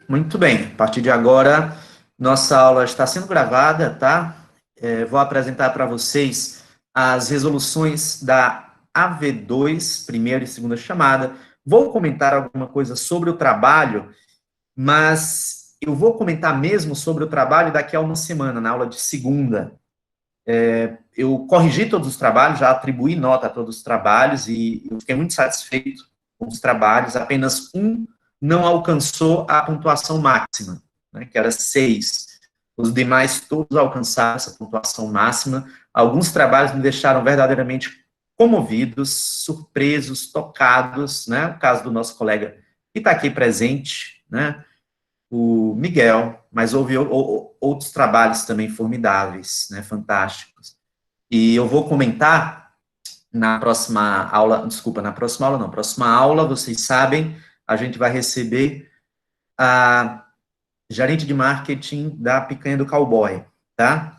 Muito bem. A partir de agora, nossa aula está sendo gravada, tá? Vou apresentar para vocês as resoluções da AV2, primeira e segunda chamada. Vou comentar alguma coisa sobre o trabalho, mas eu vou comentar mesmo sobre o trabalho daqui a uma semana, na aula de segunda. Eu corrigi todos os trabalhos, já atribuí nota a todos os trabalhos e eu fiquei muito satisfeito com os trabalhos. Apenas um não alcançou a pontuação máxima, né, que era 6. Os demais todos alcançaram essa pontuação máxima. Alguns trabalhos me deixaram verdadeiramente comovidos, surpresos, tocados, né? O caso do nosso colega que está aqui presente, né? O Miguel, mas houve outros trabalhos também formidáveis, né? Fantásticos. E eu vou comentar na próxima aula, desculpa, na próxima aula não, próxima aula, vocês sabem, a gente vai receber a gerente de marketing da Picanha do Cowboy, tá?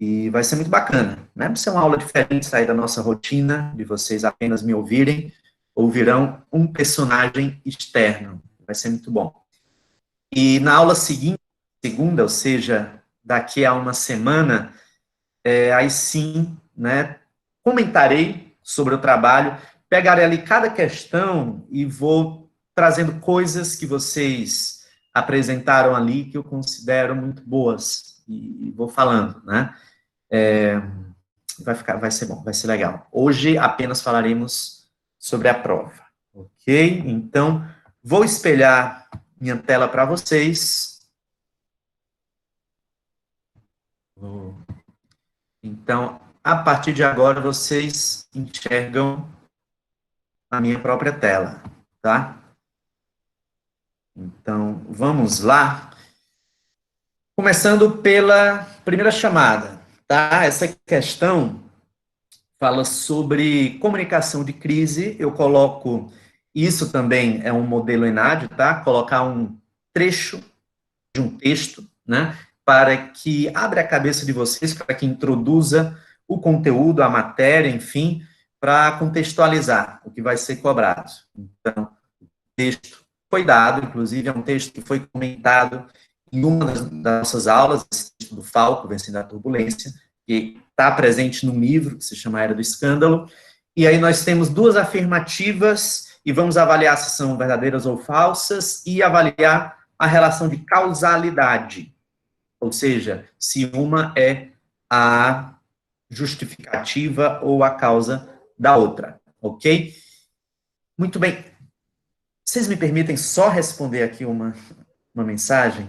E vai ser muito bacana, né? Vai ser uma aula diferente, sair da nossa rotina, de vocês apenas me ouvirem, ouvirão um personagem externo, vai ser muito bom. E na aula seguinte, segunda, ou seja, daqui a uma semana, aí sim, né, comentarei sobre o trabalho, pegarei ali cada questão e vou trazendo coisas que vocês apresentaram ali que eu considero muito boas e vou falando, né? Vai ser bom, vai ser legal. Hoje apenas falaremos sobre a prova, ok? Então, vou espelhar minha tela para vocês. Então, a partir de agora, vocês enxergam a minha própria tela, tá? Então, vamos lá. Começando pela primeira chamada, tá? Essa questão fala sobre comunicação de crise. Eu coloco, isso também é um modelo ENAD, tá? Colocar um trecho de um texto, né? Para que abra a cabeça de vocês, para que introduza o conteúdo, a matéria, enfim, para contextualizar o que vai ser cobrado. Então, o texto foi dado, inclusive é um texto que foi comentado em uma das nossas aulas, esse texto do Falco, Vencendo a Turbulência, que está presente num livro que se chama Era do Escândalo, e aí nós temos duas afirmativas e vamos avaliar se são verdadeiras ou falsas e avaliar a relação de causalidade, ou seja, se uma é a justificativa ou a causa da outra, ok? Muito bem. Vocês me permitem só responder aqui uma mensagem?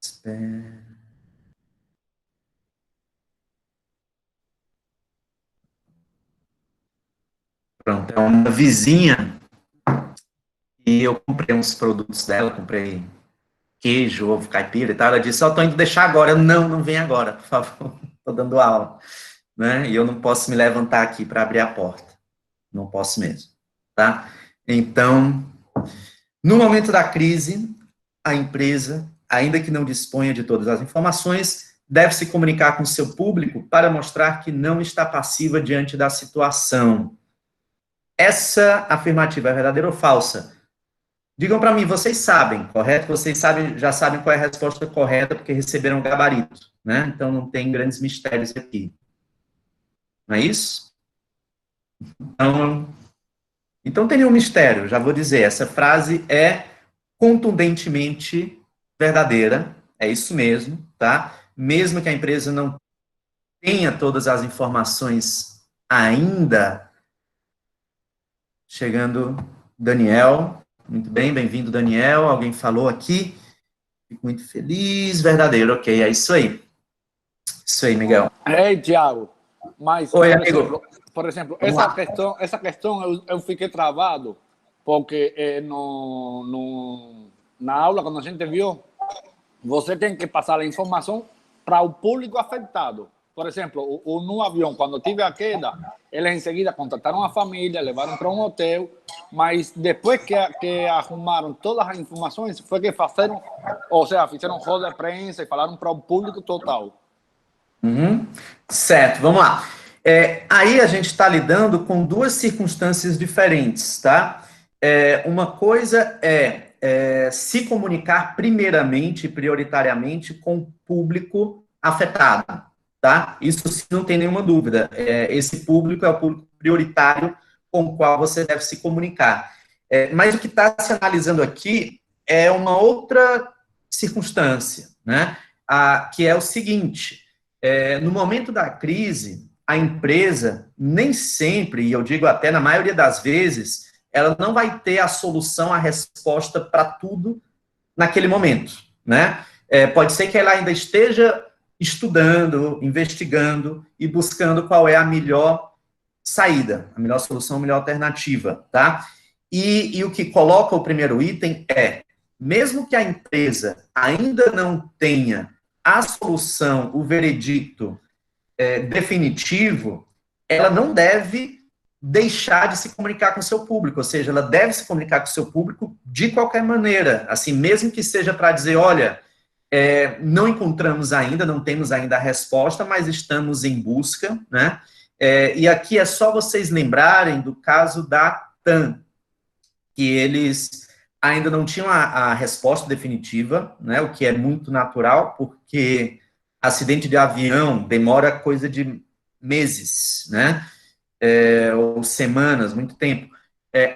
Espera. Pronto, é uma vizinha e eu comprei uns produtos dela, comprei queijo, ovo caipira e tal. Ela disse, só estou indo deixar agora. Eu, não vem agora, por favor, estou dando aula. Né? E eu não posso me levantar aqui para abrir a porta. Não posso mesmo, tá? Então, no momento da crise, a empresa, ainda que não disponha de todas as informações, deve se comunicar com seu público para mostrar que não está passiva diante da situação. Essa afirmativa é verdadeira ou falsa? Digam para mim, vocês sabem, correto? Vocês sabem, já sabem qual é a resposta correta, porque receberam o gabarito, né? Então, não tem grandes mistérios aqui. Não é isso? Então tem um mistério, já vou dizer, essa frase é contundentemente verdadeira, é isso mesmo, tá? Mesmo que a empresa não tenha todas as informações ainda. Chegando Daniel, muito bem, bem-vindo Daniel, alguém falou aqui, fico muito feliz, verdadeiro, ok, é isso aí. Isso aí, Miguel. Ei, Thiago, mas, Oi, amigo. Por exemplo, essa questão eu fiquei travado, porque na aula, quando a gente viu, você tem que passar a informação para o público afetado. Por exemplo, no avião, quando tive a queda, eles em seguida contataram a família, levaram para um hotel, mas depois que arrumaram todas as informações, foi que fizeram, ou seja, fizeram roda de prensa e falaram para o público total. Certo, vamos lá. Aí a gente está lidando com duas circunstâncias diferentes, tá? Uma coisa é se comunicar primeiramente, prioritariamente, com o público afetado, tá? Isso sim, não tem nenhuma dúvida. Esse público é o público prioritário com o qual você deve se comunicar. Mas o que está se analisando aqui é uma outra circunstância, né? Que é o seguinte, no momento da crise, a empresa nem sempre, e eu digo até na maioria das vezes, ela não vai ter a solução, a resposta para tudo naquele momento, né? Pode ser que ela ainda esteja estudando, investigando e buscando qual é a melhor saída, a melhor solução, a melhor alternativa, tá? E o que coloca o primeiro item mesmo que a empresa ainda não tenha a solução, o veredicto definitivo, ela não deve deixar de se comunicar com o seu público, ou seja, ela deve se comunicar com o seu público de qualquer maneira, assim, mesmo que seja para dizer, olha, não encontramos ainda, não temos ainda a resposta, mas estamos em busca, né? E aqui é só vocês lembrarem do caso da TAM, que eles ainda não tinham a resposta definitiva, né? O que é muito natural, porque acidente de avião demora coisa de meses, né? Ou semanas, muito tempo,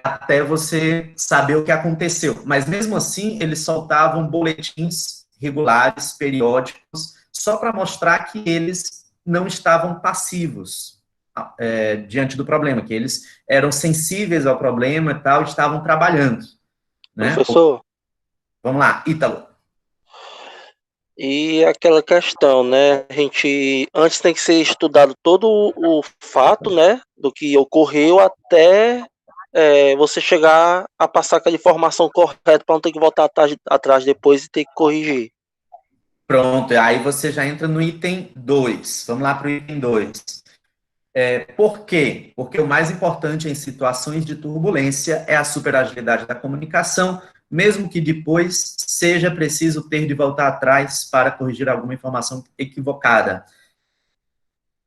até você saber o que aconteceu. Mas mesmo assim, eles soltavam boletins regulares, periódicos, só para mostrar que eles não estavam passivos diante do problema, que eles eram sensíveis ao problema e tal, estavam trabalhando. Né? Professor, Vamos lá, Ítalo. e aquela questão, né? A gente antes tem que ser estudado todo o fato, né? Do que ocorreu até você chegar a passar aquela informação correta para não ter que voltar atrás depois e ter que corrigir. Pronto, aí você já entra no item 2. Vamos lá para o item 2. Por quê? Porque o mais importante em situações de turbulência é a superagilidade da comunicação, mesmo que depois seja preciso ter de voltar atrás para corrigir alguma informação equivocada.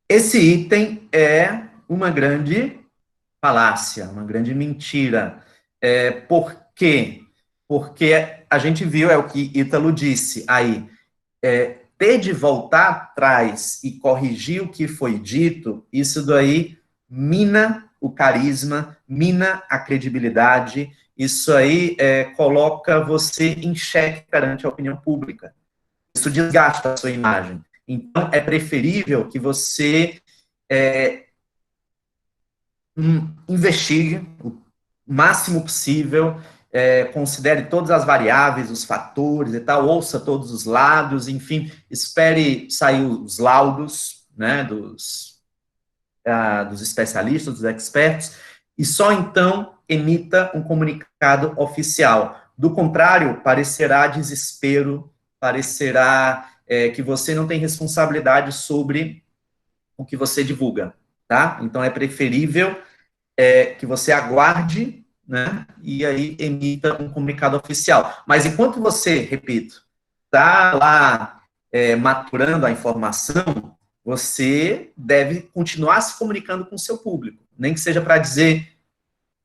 Esse item é uma grande falácia, uma grande mentira. Por quê? Porque a gente viu, é o que Ítalo disse aí, ter de voltar atrás e corrigir o que foi dito, isso daí mina o carisma, mina a credibilidade, isso aí coloca você em xeque perante a opinião pública. Isso desgasta a sua imagem. Então, é preferível que você investigue o máximo possível, considere todas as variáveis, os fatores e tal, ouça todos os lados, enfim, espere sair os laudos, né, dos especialistas, dos experts, e só então emita um comunicado oficial. Do contrário, parecerá desespero, parecerá que você não tem responsabilidade sobre o que você divulga, tá? Então, é preferível que você aguarde, né, e aí emita um comunicado oficial. Mas enquanto você, repito, está lá maturando a informação, você deve continuar se comunicando com o seu público, nem que seja para dizer,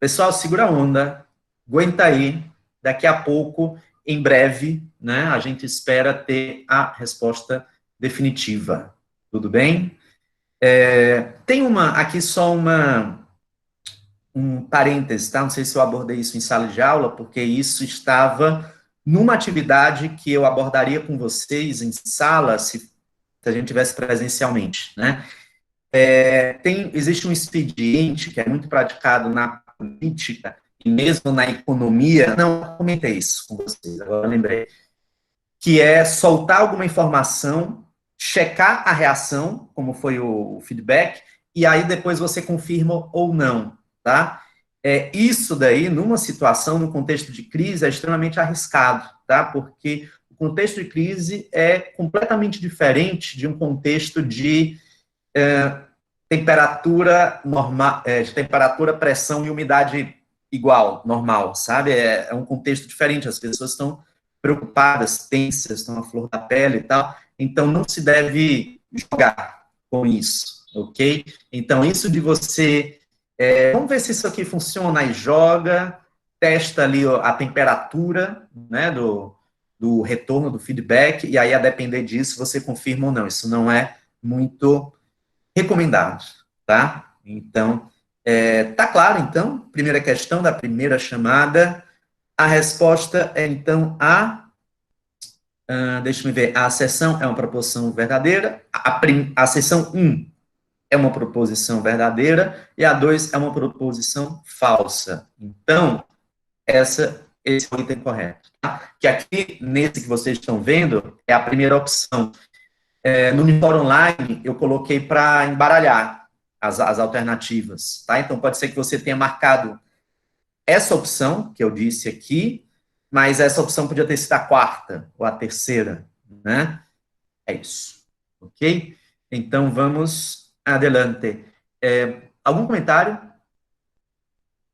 pessoal, segura a onda, aguenta aí, daqui a pouco, em breve, né, a gente espera ter a resposta definitiva. Tudo bem? Tem aqui só um parêntese, tá? Não sei se eu abordei isso em sala de aula, porque isso estava numa atividade que eu abordaria com vocês em sala, se a gente tivesse presencialmente, né? Existe um expediente que é muito praticado na política e mesmo na economia, não, eu comentei isso com vocês, agora eu lembrei, que é soltar alguma informação, checar a reação, como foi o feedback, e aí depois você confirma ou não, tá? Isso daí, numa situação, no contexto de crise, é extremamente arriscado, tá? Porque o contexto de crise é completamente diferente de um contexto de temperatura normal, de temperatura, pressão e umidade igual, normal, sabe? É um contexto diferente, as pessoas estão preocupadas, tensas, estão à flor da pele e tal, então não se deve jogar com isso, ok? Então, isso de você, vamos ver se isso aqui funciona, e joga, testa ali a temperatura, né, do retorno, do feedback, e aí, a depender disso, você confirma ou não. Isso não é muito recomendado, tá? Então, tá claro, então? Primeira questão da primeira chamada. A resposta é, então, deixa eu ver, a acessão é uma proposição verdadeira, a seção 1 é uma proposição verdadeira, e a 2 é uma proposição falsa. Então, esse é o item correto. Tá? Que aqui, nesse que vocês estão vendo, é a primeira opção. No Unifor Online, eu coloquei para embaralhar as alternativas. Tá? Então, pode ser que você tenha marcado essa opção, que eu disse aqui, mas essa opção podia ter sido a quarta ou a terceira, né? É isso. Ok? Então, vamos adelante. Algum comentário?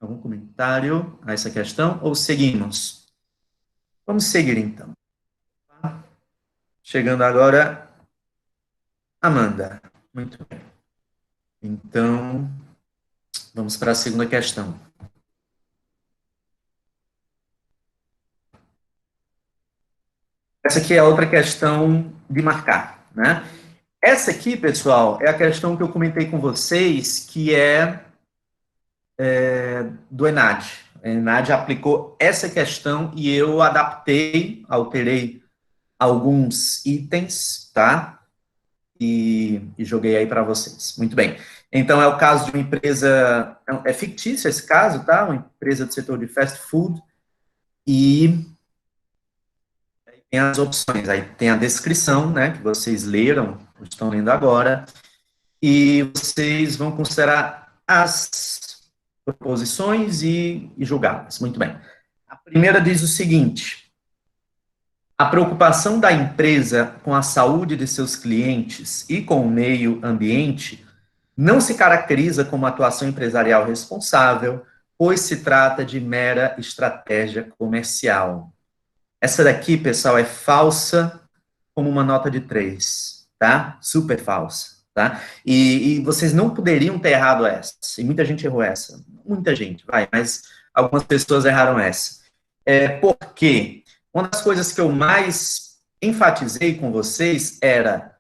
Algum comentário a essa questão? Ou seguimos? Vamos seguir, então. Chegando agora, Amanda. Muito bem. Então, vamos para a segunda questão. Essa aqui é a outra questão de marcar, né? Essa aqui, pessoal, é a questão que eu comentei com vocês, que é do ENAD. O ENAD aplicou essa questão e eu adaptei, alterei alguns itens, tá? E joguei aí para vocês. Muito bem. Então, é o caso de uma empresa, é fictício esse caso, tá? Uma empresa do setor de fast food, e tem as opções, aí tem a descrição, né, que vocês leram, estão lendo agora, e vocês vão considerar as proposições e julgá-las. Muito bem. A primeira diz o seguinte: a preocupação da empresa com a saúde de seus clientes e com o meio ambiente não se caracteriza como atuação empresarial responsável, pois se trata de mera estratégia comercial. Essa daqui, pessoal, é falsa como uma nota de 3, tá? Super falsa, tá? E vocês não poderiam ter errado essa. E muita gente errou essa. Muita gente, mas algumas pessoas erraram essa. Por quê? Uma das coisas que eu mais enfatizei com vocês era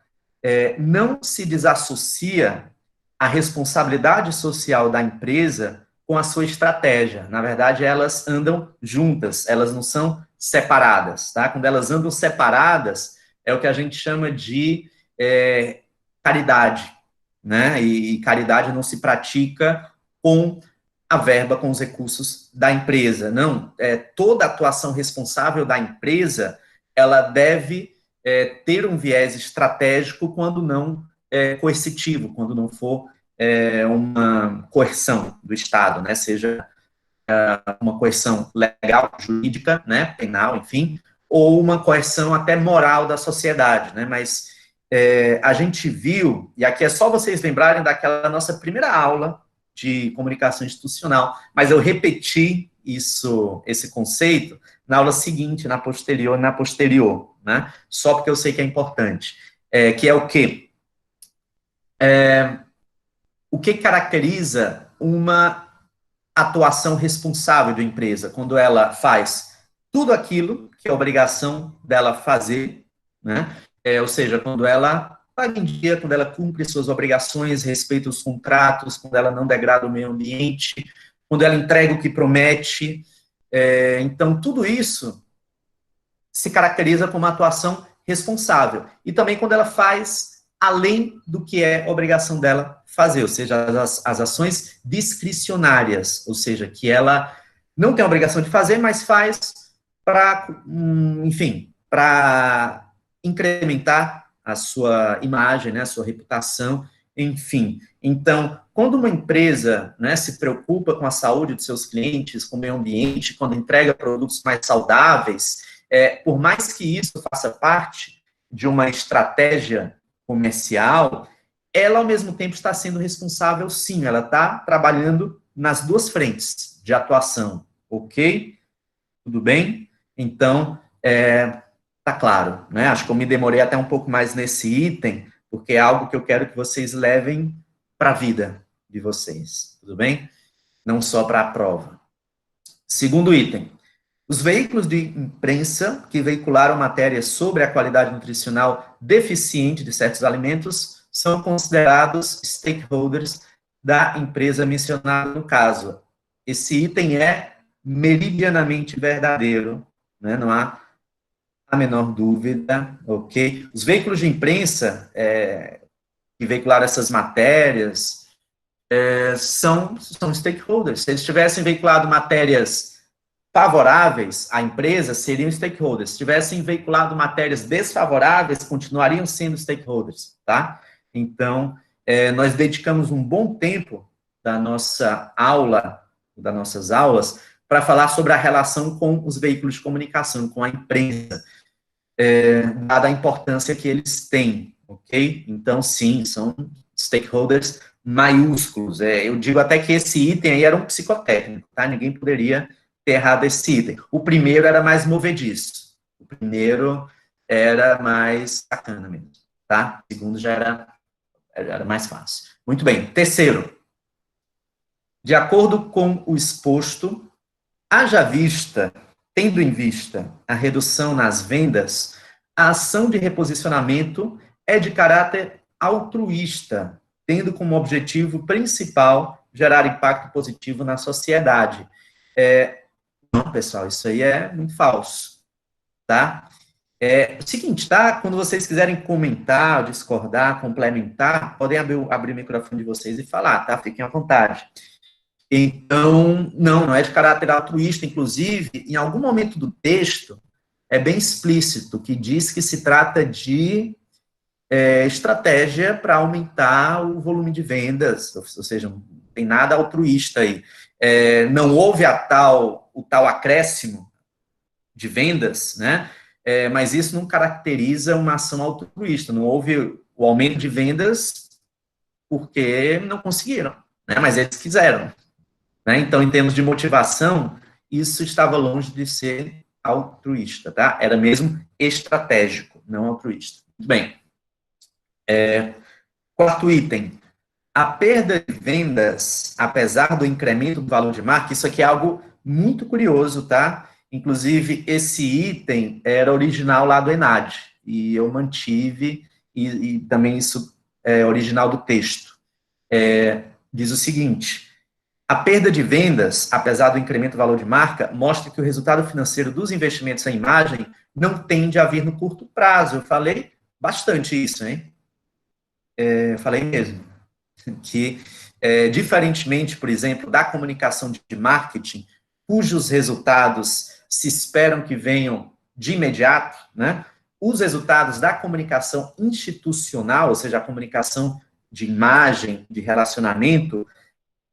não se desassocia a responsabilidade social da empresa com a sua estratégia. Na verdade, elas andam juntas, elas não são separadas, tá? Quando elas andam separadas, é o que a gente chama de caridade, né? E caridade não se pratica com a verba, com os recursos da empresa. Não, toda atuação responsável da empresa, ela deve ter um viés estratégico, quando não coercitivo, quando não for uma coerção do Estado, né? Seja uma coerção legal, jurídica, né, penal, enfim, ou uma coerção até moral da sociedade, né? Mas a gente viu, e aqui é só vocês lembrarem daquela nossa primeira aula de comunicação institucional, mas eu repeti esse conceito na aula seguinte, na posterior, né? Só porque eu sei que é importante. Que é o quê? O que caracteriza uma atuação responsável da empresa? Quando ela faz tudo aquilo que é obrigação dela fazer, né? Ou seja, quando ela paga em dia, quando ela cumpre suas obrigações, respeita os contratos, quando ela não degrada o meio ambiente, quando ela entrega o que promete. Então, tudo isso se caracteriza como uma atuação responsável. E também quando ela faz além do que é obrigação dela fazer, ou seja, as ações discricionárias, ou seja, que ela não tem a obrigação de fazer, mas faz para, enfim, para incrementar a sua imagem, né, a sua reputação, enfim. Então, quando uma empresa, né, se preocupa com a saúde dos seus clientes, com o meio ambiente, quando entrega produtos mais saudáveis, por mais que isso faça parte de uma estratégia comercial, ela, ao mesmo tempo, está sendo responsável, sim, ela está trabalhando nas duas frentes de atuação, ok? Tudo bem? Então, tá claro, né? Acho que eu me demorei até um pouco mais nesse item, porque é algo que eu quero que vocês levem para a vida de vocês, tudo bem? Não só para a prova. Segundo item, os veículos de imprensa que veicularam matérias sobre a qualidade nutricional deficiente de certos alimentos são considerados stakeholders da empresa mencionada no caso. Esse item é meridianamente verdadeiro, né? Não há a menor dúvida, ok? Os veículos de imprensa que veicularam essas matérias são stakeholders. Se eles tivessem veiculado matérias favoráveis à empresa, seriam stakeholders. Se tivessem veiculado matérias desfavoráveis, continuariam sendo stakeholders, tá? Então, nós dedicamos um bom tempo da nossa aula, das nossas aulas, para falar sobre a relação com os veículos de comunicação, com a imprensa, dada a importância que eles têm, ok? Então, sim, são stakeholders maiúsculos. Eu digo até que esse item aí era um psicotécnico, tá? Ninguém poderia ter errado esse item. O primeiro era mais movediço. O primeiro era mais bacana mesmo, tá? O segundo já era mais fácil. Muito bem. Terceiro. De acordo com o exposto, tendo em vista a redução nas vendas, a ação de reposicionamento é de caráter altruísta, tendo como objetivo principal gerar impacto positivo na sociedade. Não, pessoal, isso aí é muito falso, tá? O seguinte, tá? Quando vocês quiserem comentar, discordar, complementar, podem abrir o microfone de vocês e falar, tá? Fiquem à vontade. Então, não é de caráter altruísta, inclusive, em algum momento do texto, é bem explícito, que diz que se trata de estratégia para aumentar o volume de vendas, ou seja, não tem nada altruísta aí. Não houve o tal acréscimo de vendas, né? Mas isso não caracteriza uma ação altruísta, não houve o aumento de vendas porque não conseguiram, né? Mas eles quiseram. Né? Então, em termos de motivação, isso estava longe de ser altruísta, tá? Era mesmo estratégico, não altruísta. Muito bem. Quarto item. A perda de vendas, apesar do incremento do valor de marca, isso aqui é algo muito curioso, tá? Inclusive, esse item era original lá do ENAD, e eu mantive, e também isso é original do texto. Diz o seguinte: a perda de vendas, apesar do incremento do valor de marca, mostra que o resultado financeiro dos investimentos em imagem não tende a vir no curto prazo. Eu falei bastante isso, hein? Falei mesmo. Que, diferentemente, por exemplo, da comunicação de marketing, cujos resultados se esperam que venham de imediato, né? Os resultados da comunicação institucional, ou seja, a comunicação de imagem, de relacionamento,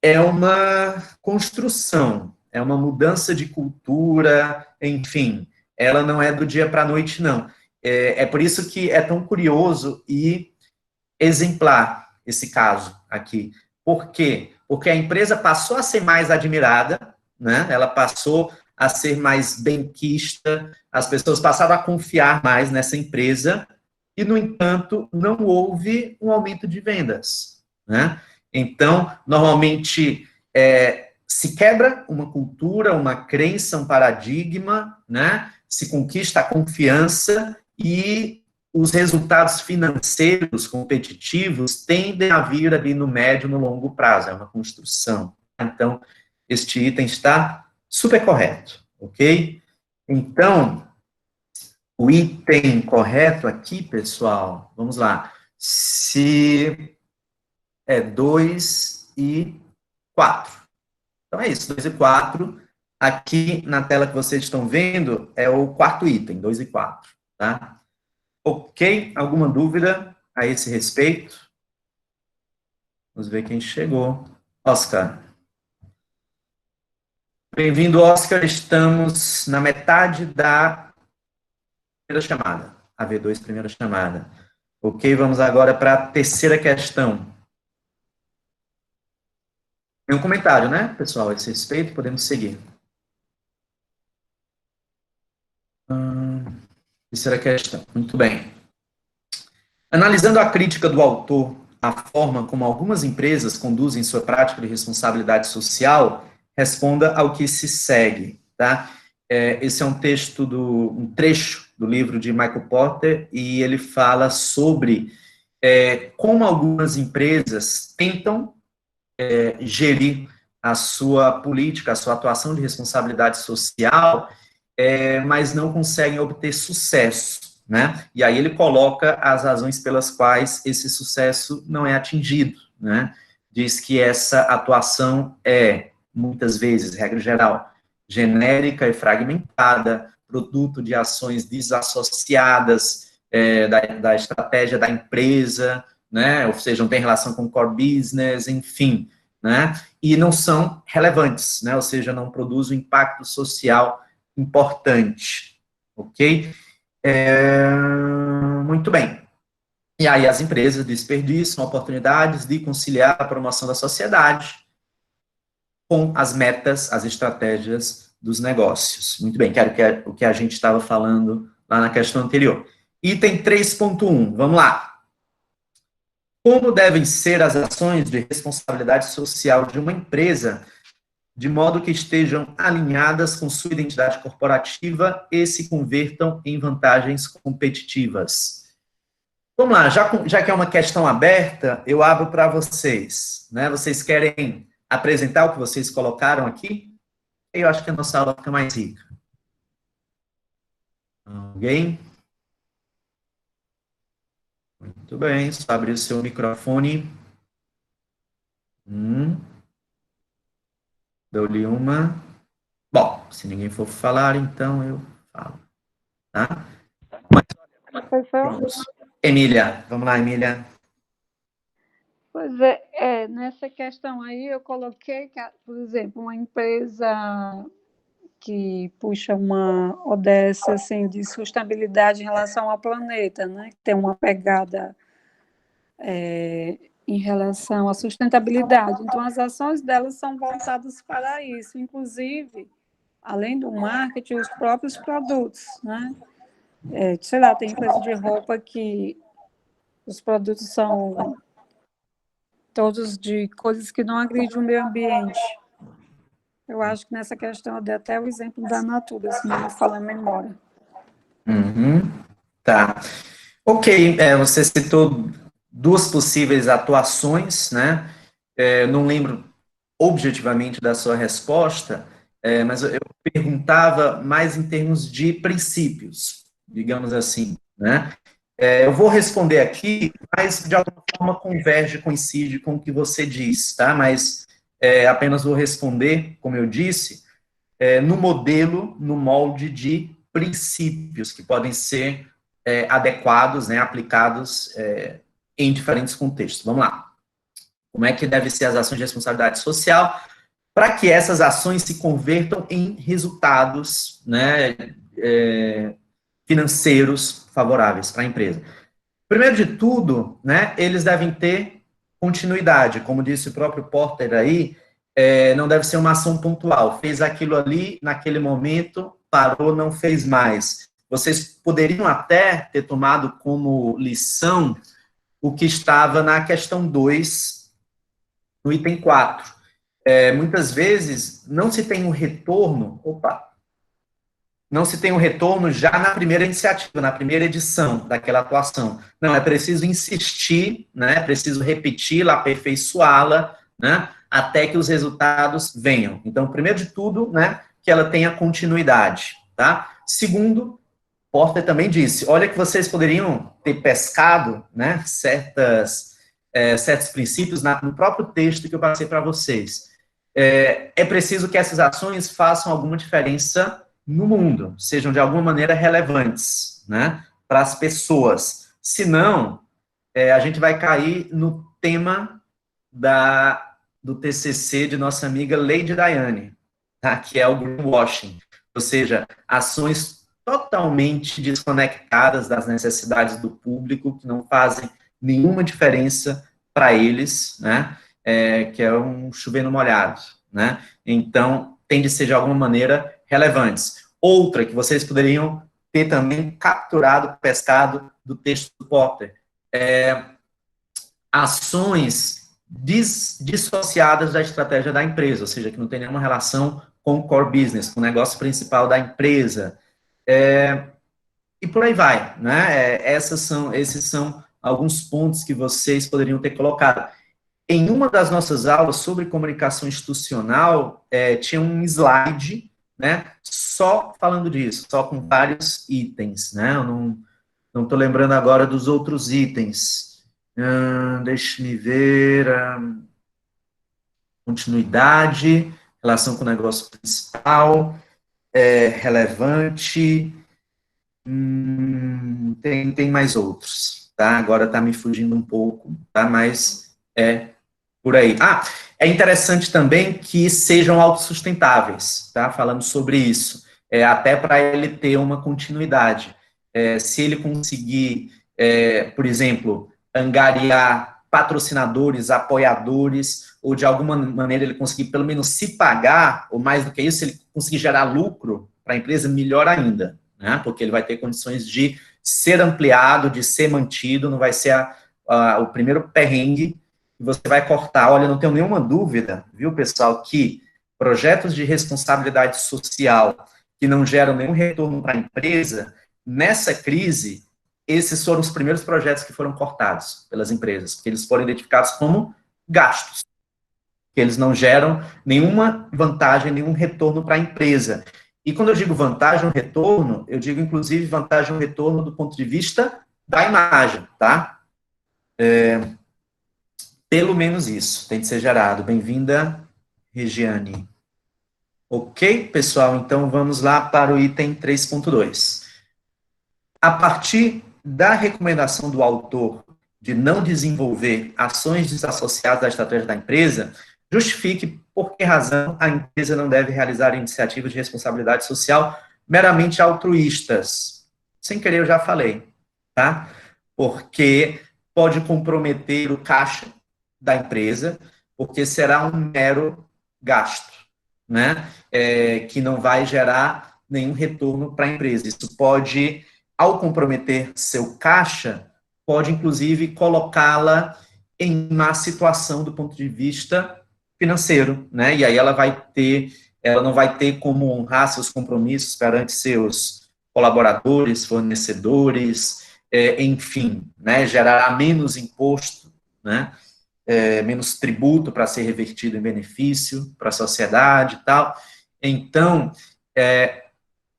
é uma construção, é uma mudança de cultura, enfim, ela não é do dia para a noite, não. É por isso que é tão curioso e exemplar esse caso aqui. Por quê? Porque a empresa passou a ser mais admirada, né? Ela passou a ser mais benquista, as pessoas passaram a confiar mais nessa empresa, e, no entanto, não houve um aumento de vendas, né? Então, normalmente, se quebra uma cultura, uma crença, um paradigma, né? Se conquista a confiança e os resultados financeiros competitivos tendem a vir ali no médio e no longo prazo, é uma construção. Então, este item está super correto, ok? Então, o item correto aqui, pessoal, vamos lá, se é 2 e 4. Então é isso, 2 e 4. Aqui na tela que vocês estão vendo é o quarto item, 2 e 4, tá? Ok? Alguma dúvida a esse respeito? Vamos ver quem chegou. Oscar. Bem-vindo, Oscar. Estamos na metade da primeira chamada. A V2, primeira chamada. Ok, vamos agora para a terceira questão. Tem um comentário, né, pessoal, a esse respeito? Podemos seguir. Terceira questão. Muito bem. Analisando a crítica do autor à forma como algumas empresas conduzem sua prática de responsabilidade social, responda ao que se segue, tá? Esse é um trecho do livro de Michael Porter, e ele fala sobre como algumas empresas tentam gerir a sua política, a sua atuação de responsabilidade social, mas não conseguem obter sucesso, né? E aí ele coloca as razões pelas quais esse sucesso não é atingido, né? Diz que essa atuação muitas vezes, regra geral, genérica e fragmentada, produto de ações desassociadas da estratégia da empresa, né? Ou seja, não tem relação com o core business, enfim, né? E não são relevantes, né? Ou seja, não produzem um impacto social importante, ok? Muito bem. E aí as empresas desperdiçam oportunidades de conciliar a promoção da sociedade com as metas, as estratégias dos negócios. Muito bem, quero que o que a gente estava falando lá na questão anterior. Item 3.1, vamos lá. Como devem ser as ações de responsabilidade social de uma empresa de modo que estejam alinhadas com sua identidade corporativa e se convertam em vantagens competitivas? Vamos lá, já que é uma questão aberta, eu abro para vocês, né? Vocês querem apresentar o que vocês colocaram aqui? Eu acho que a nossa aula fica mais rica. Alguém? Muito bem, só abrir o seu microfone. Dou-lhe uma. Bom, se ninguém for falar, então eu falo, tá? Professor? Emília, vamos lá, Emília. Pois nessa questão aí eu coloquei, que, por exemplo, uma empresa que puxa uma ODS assim, de sustentabilidade em relação ao planeta, né? Que tem uma pegada em relação à sustentabilidade. Então, as ações delas são voltadas para isso, inclusive, além do marketing, os próprios produtos, né? Sei lá, tem empresa de roupa que os produtos são todos de coisas que não agridem o meio ambiente. Eu acho que nessa questão eu dei até o exemplo da Natura, se não me falha a memória. Tá. Ok, você citou duas possíveis atuações, né? Não lembro objetivamente da sua resposta, mas eu perguntava mais em termos de princípios, digamos assim, né? Eu vou responder aqui, mas de alguma forma converge, coincide com o que você diz, tá? Mas apenas vou responder, como eu disse, no modelo, no molde de princípios que podem ser adequados, né, aplicados em diferentes contextos. Vamos lá. Como é que devem ser as ações de responsabilidade social para que essas ações se convertam em resultados, né, financeiros favoráveis para a empresa? Primeiro de tudo, né, eles devem ter continuidade, como disse o próprio Porter aí, não deve ser uma ação pontual, fez aquilo ali, naquele momento, parou, não fez mais. Vocês poderiam até ter tomado como lição o que estava na questão 2, no item 4. Muitas vezes, não se tem um retorno, não se tem um retorno já na primeira iniciativa, na primeira edição daquela atuação. Não, é preciso insistir, né, é preciso repeti-la, aperfeiçoá-la, né, até que os resultados venham. Então, primeiro de tudo, né, que ela tenha continuidade, tá? Segundo, Porter também disse, olha que vocês poderiam ter pescado, né, certos princípios no próprio texto que eu passei para vocês. É preciso que essas ações façam alguma diferença no mundo, sejam de alguma maneira relevantes, né, para as pessoas. Senão, a gente vai cair no tema do TCC de nossa amiga Lady Diane, tá, que é o greenwashing, ou seja, ações totalmente desconectadas das necessidades do público, que não fazem nenhuma diferença para eles, né, que é um chover no molhado, né, então tem de ser de alguma maneira relevantes. Outra que vocês poderiam ter também capturado, pescado do texto do Porter, ações dissociadas da estratégia da empresa, ou seja, que não tem nenhuma relação com o core business, com o negócio principal da empresa. E por aí vai, né? Esses são alguns pontos que vocês poderiam ter colocado. Em uma das nossas aulas sobre comunicação institucional, tinha um slide, né, só falando disso, só com vários itens, né? Eu não estou lembrando agora dos outros itens. Deixa-me ver. Continuidade, relação com o negócio principal, relevante. Tem mais outros, tá? Agora está me fugindo um pouco, tá? Mas é por aí. É interessante também que sejam autossustentáveis, tá? Falando sobre isso, até para ele ter uma continuidade. Se ele conseguir, por exemplo, angariar patrocinadores, apoiadores, ou de alguma maneira ele conseguir pelo menos se pagar, ou mais do que isso, ele conseguir gerar lucro para a empresa, melhor ainda, né? Porque ele vai ter condições de ser ampliado, de ser mantido, não vai ser o primeiro perrengue que você vai cortar. Olha, não tenho nenhuma dúvida, viu, pessoal, que projetos de responsabilidade social que não geram nenhum retorno para a empresa, nessa crise, esses foram os primeiros projetos que foram cortados pelas empresas, porque eles foram identificados como gastos, que eles não geram nenhuma vantagem, nenhum retorno para a empresa. E quando eu digo vantagem ou retorno, eu digo, inclusive, vantagem ou retorno do ponto de vista da imagem, tá? Pelo menos isso tem que ser gerado. Bem-vinda, Regiane. Ok, pessoal? Então, vamos lá para o item 3.2. A partir da recomendação do autor de não desenvolver ações desassociadas da estratégia da empresa, justifique por que razão a empresa não deve realizar iniciativas de responsabilidade social meramente altruístas. Sem querer, eu já falei, tá? Porque pode comprometer o caixa da empresa, porque será um mero gasto, né? Que não vai gerar nenhum retorno para a empresa. Isso pode, ao comprometer seu caixa, pode, inclusive, colocá-la em má situação do ponto de vista financeiro, né? E aí ela não vai ter como honrar seus compromissos perante seus colaboradores, fornecedores, enfim, né? Gerará menos imposto, né? Menos tributo para ser revertido em benefício para a sociedade e tal. Então,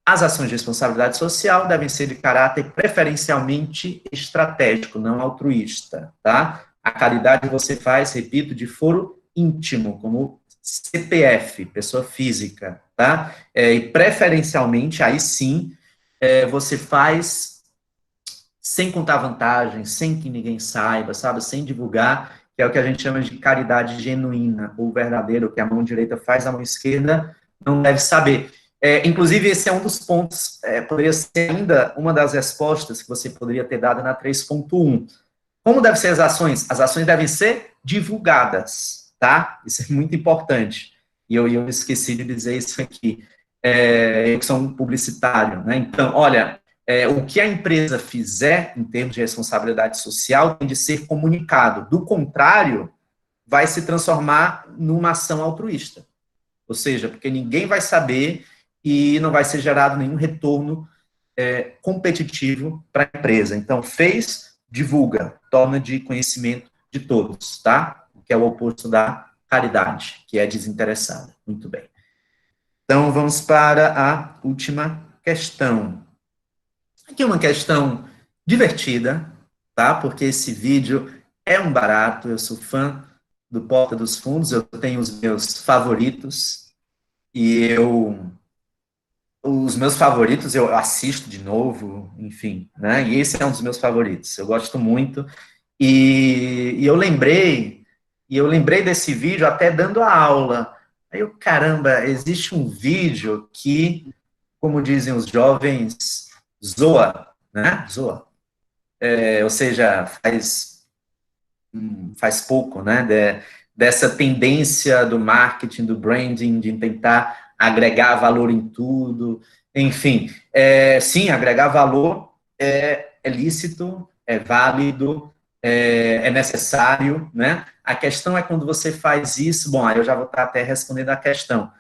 as ações de responsabilidade social devem ser de caráter preferencialmente estratégico, não altruísta, tá? A caridade você faz, repito, de foro íntimo, como CPF, pessoa física, tá? E preferencialmente, aí sim, você faz sem contar vantagens, sem que ninguém saiba, sabe? Sem divulgar, que é o que a gente chama de caridade genuína, ou verdadeira, o que a mão direita faz, a mão esquerda não deve saber. Inclusive, esse é um dos pontos, poderia ser ainda uma das respostas que você poderia ter dado na 3.1. Como devem ser as ações? As ações devem ser divulgadas, tá? Isso é muito importante. E eu esqueci de dizer isso aqui. Eu que sou um publicitário, né? Então, olha, o que a empresa fizer em termos de responsabilidade social tem de ser comunicado. Do contrário, vai se transformar numa ação altruísta. Ou seja, porque ninguém vai saber e não vai ser gerado nenhum retorno competitivo para a empresa. Então, fez, divulga, torna de conhecimento de todos, tá? O que é o oposto da caridade, que é desinteressada. Muito bem. Então, vamos para a última questão. Aqui é uma questão divertida, tá? Porque esse vídeo é um barato, eu sou fã do Porta dos Fundos, eu tenho os meus favoritos, e os meus favoritos eu assisto de novo, enfim, né? E esse é um dos meus favoritos, eu gosto muito. E eu lembrei desse vídeo até dando a aula. Aí eu, caramba, existe um vídeo que, como dizem os jovens, zoa, né? Zoa. Ou seja, faz pouco, né? Dessa tendência do marketing, do branding, de tentar agregar valor em tudo. Enfim, sim, agregar valor é lícito, é válido, é necessário, né? A questão é quando você faz isso, bom, aí eu já vou estar até respondendo a questão,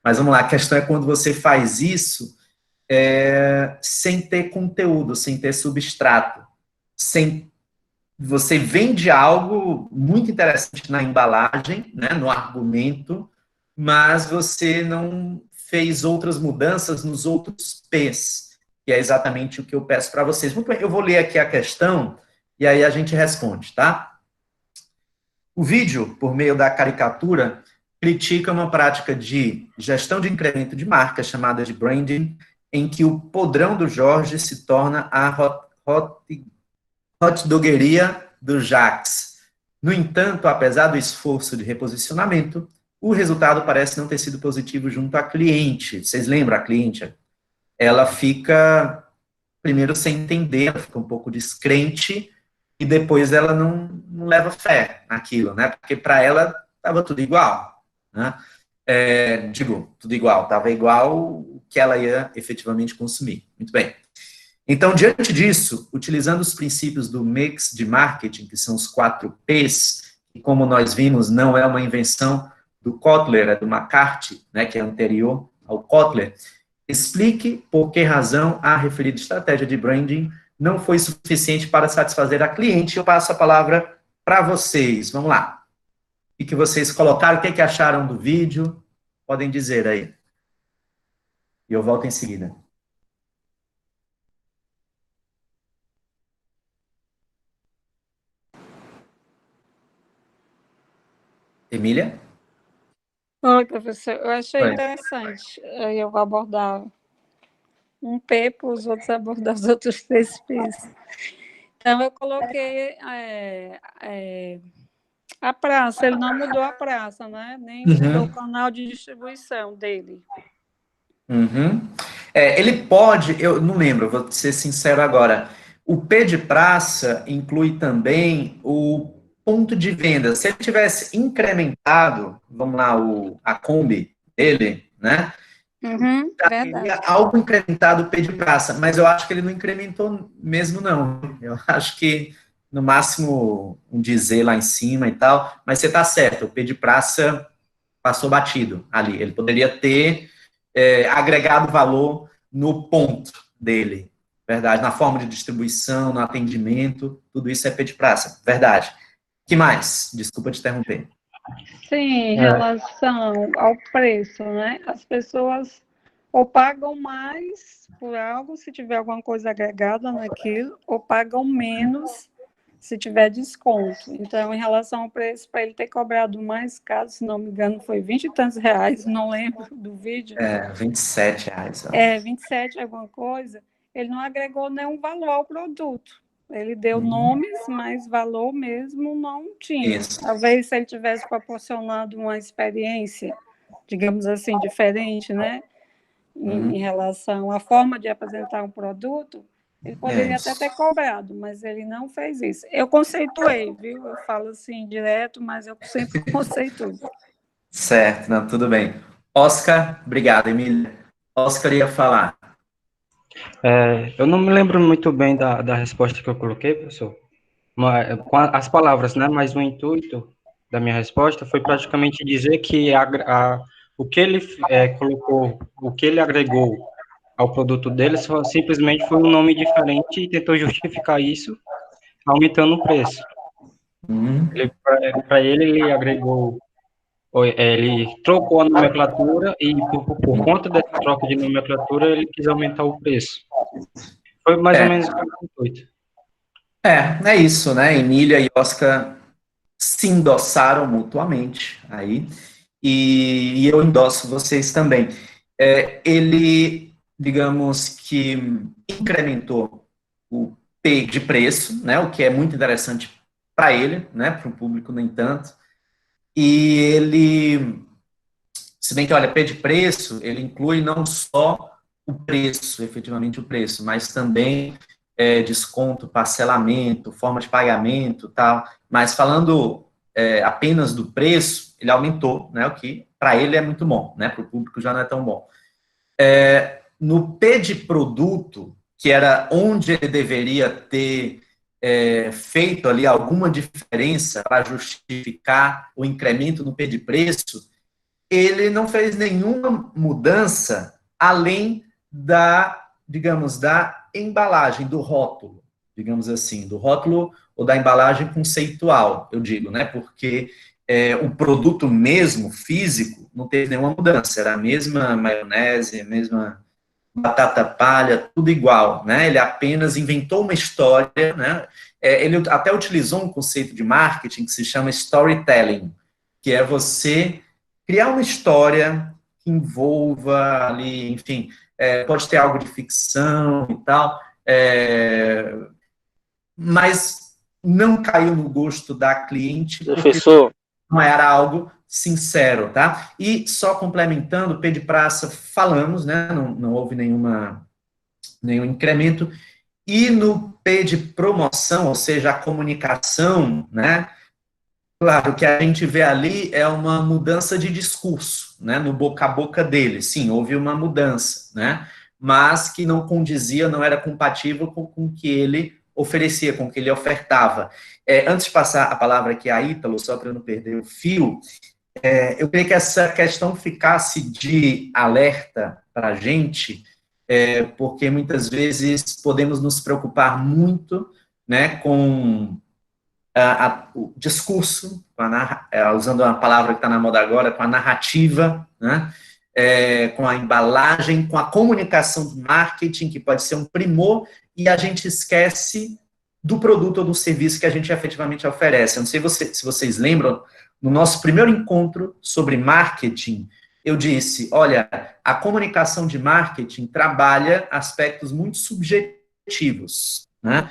mas vamos lá, a questão é quando você faz isso sem ter conteúdo, sem ter substrato, você vende algo muito interessante na embalagem, né, no argumento, mas você não fez outras mudanças nos outros P's, que é exatamente o que eu peço para vocês. Muito bem, eu vou ler aqui a questão e aí a gente responde, tá? O vídeo, por meio da caricatura, critica uma prática de gestão de incremento de marca chamada de branding, em que o podrão do Jorge se torna a hot dogueria do Jax. No entanto, apesar do esforço de reposicionamento, o resultado parece não ter sido positivo junto à cliente. Vocês lembram a cliente? Ela fica, primeiro, sem entender, ela fica um pouco descrente, e depois ela não leva fé naquilo, né? Porque para ela estava tudo igual, né? Tudo igual, estava igual o que ela ia efetivamente consumir. Muito bem. Então, diante disso, utilizando os princípios do mix de marketing, que são os 4 Ps, que, como nós vimos, não é uma invenção do Kotler, é do McCarthy, né, que é anterior ao Kotler, explique por que razão a referida estratégia de branding não foi suficiente para satisfazer a cliente. Eu passo a palavra para vocês. Vamos lá. O que vocês colocaram, o que acharam do vídeo? Podem dizer aí. E eu volto em seguida. Emília? Oi, professor. Eu achei Oi. interessante. Aí eu vou abordar um P para os outros abordar os outros 3 P's. Então, eu coloquei a praça. Ele não mudou a praça, né? Nem mudou o canal de distribuição dele. Uhum. Ele pode, eu não lembro, vou ser sincero agora. O P de praça inclui também o ponto de venda. Se ele tivesse incrementado, vamos lá, a Kombi dele, né? Verdade. Algo incrementado o P de praça, mas eu acho que ele não incrementou mesmo, não. Eu acho que, no máximo, um dizer lá em cima e tal, mas você está certo, o P de praça passou batido ali. Ele poderia ter agregado valor no ponto dele, verdade, na forma de distribuição, no atendimento, tudo isso é P de praça, verdade. Que mais? Desculpa te interromper. Sim, em relação ao preço, né? As pessoas ou pagam mais por algo se tiver alguma coisa agregada naquilo, ou pagam menos se tiver desconto. Então, em relação ao preço, para ele ter cobrado mais caro, se não me engano, foi 20 e tantos reais, não lembro do vídeo. R$27. 27 alguma coisa, ele não agregou nenhum valor ao produto. Ele deu nomes, mas valor mesmo não tinha. Isso. Talvez se ele tivesse proporcionado uma experiência, digamos assim, diferente, né? Em relação à forma de apresentar um produto, ele poderia até ter cobrado, mas ele não fez isso. Eu conceituei, viu? Eu falo assim direto, mas eu sempre conceituo. Certo, não, tudo bem. Oscar, obrigado, Emília. Oscar ia falar. Eu não me lembro muito bem da resposta que eu coloquei, professor, mas, com as palavras, né? Mas o intuito da minha resposta foi praticamente dizer que o que ele colocou, o que ele agregou ao produto dele simplesmente foi um nome diferente e tentou justificar isso aumentando o preço. Para ele agregou, ele trocou a nomenclatura e por conta dessa troca de nomenclatura ele quis aumentar o preço. Foi mais ou menos o intuito. É isso, né? Emília e Oscar se endossaram mutuamente aí, e eu endosso vocês também. Ele, digamos que, incrementou o P de preço, né? O que é muito interessante para ele, né? Para o público, nem tanto. E ele, se bem que, olha, P de preço, ele inclui não só o preço, efetivamente o preço, mas também desconto, parcelamento, forma de pagamento, tal. Mas falando apenas do preço, ele aumentou, né? O que para ele é muito bom, né? Para o público já não é tão bom. No P de produto, que era onde ele deveria ter feito ali alguma diferença para justificar o incremento no P de preço, ele não fez nenhuma mudança além da, digamos, da embalagem, do rótulo, digamos assim, do rótulo ou da embalagem conceitual, eu digo, né? Porque o produto mesmo, físico, não teve nenhuma mudança, era a mesma maionese, a mesma batata palha, tudo igual, né? Ele apenas inventou uma história, né? Ele até utilizou um conceito de marketing que se chama storytelling, que é você criar uma história que envolva ali, enfim, pode ter algo de ficção e tal, mas não caiu no gosto da cliente porque Professor, não era algo sincero, tá? E só complementando, P de praça, falamos, né? Não houve nenhum incremento. E no P de promoção, ou seja, a comunicação, né? Claro, o que a gente vê ali é uma mudança de discurso, né? No boca a boca dele. Sim, houve uma mudança, né? Mas que não condizia, não era compatível com o que ele oferecia, com o que ele ofertava. Antes de passar a palavra aqui a Ítalo, só para eu não perder o fio, eu queria que essa questão ficasse de alerta para a gente, porque muitas vezes podemos nos preocupar muito, né, com o discurso, usando uma palavra que está na moda agora, com a narrativa, né, com a embalagem, com a comunicação de marketing, que pode ser um primor, e a gente esquece do produto ou do serviço que a gente efetivamente oferece. Eu não sei se vocês lembram, no nosso primeiro encontro sobre marketing, eu disse, olha, a comunicação de marketing trabalha aspectos muito subjetivos, né?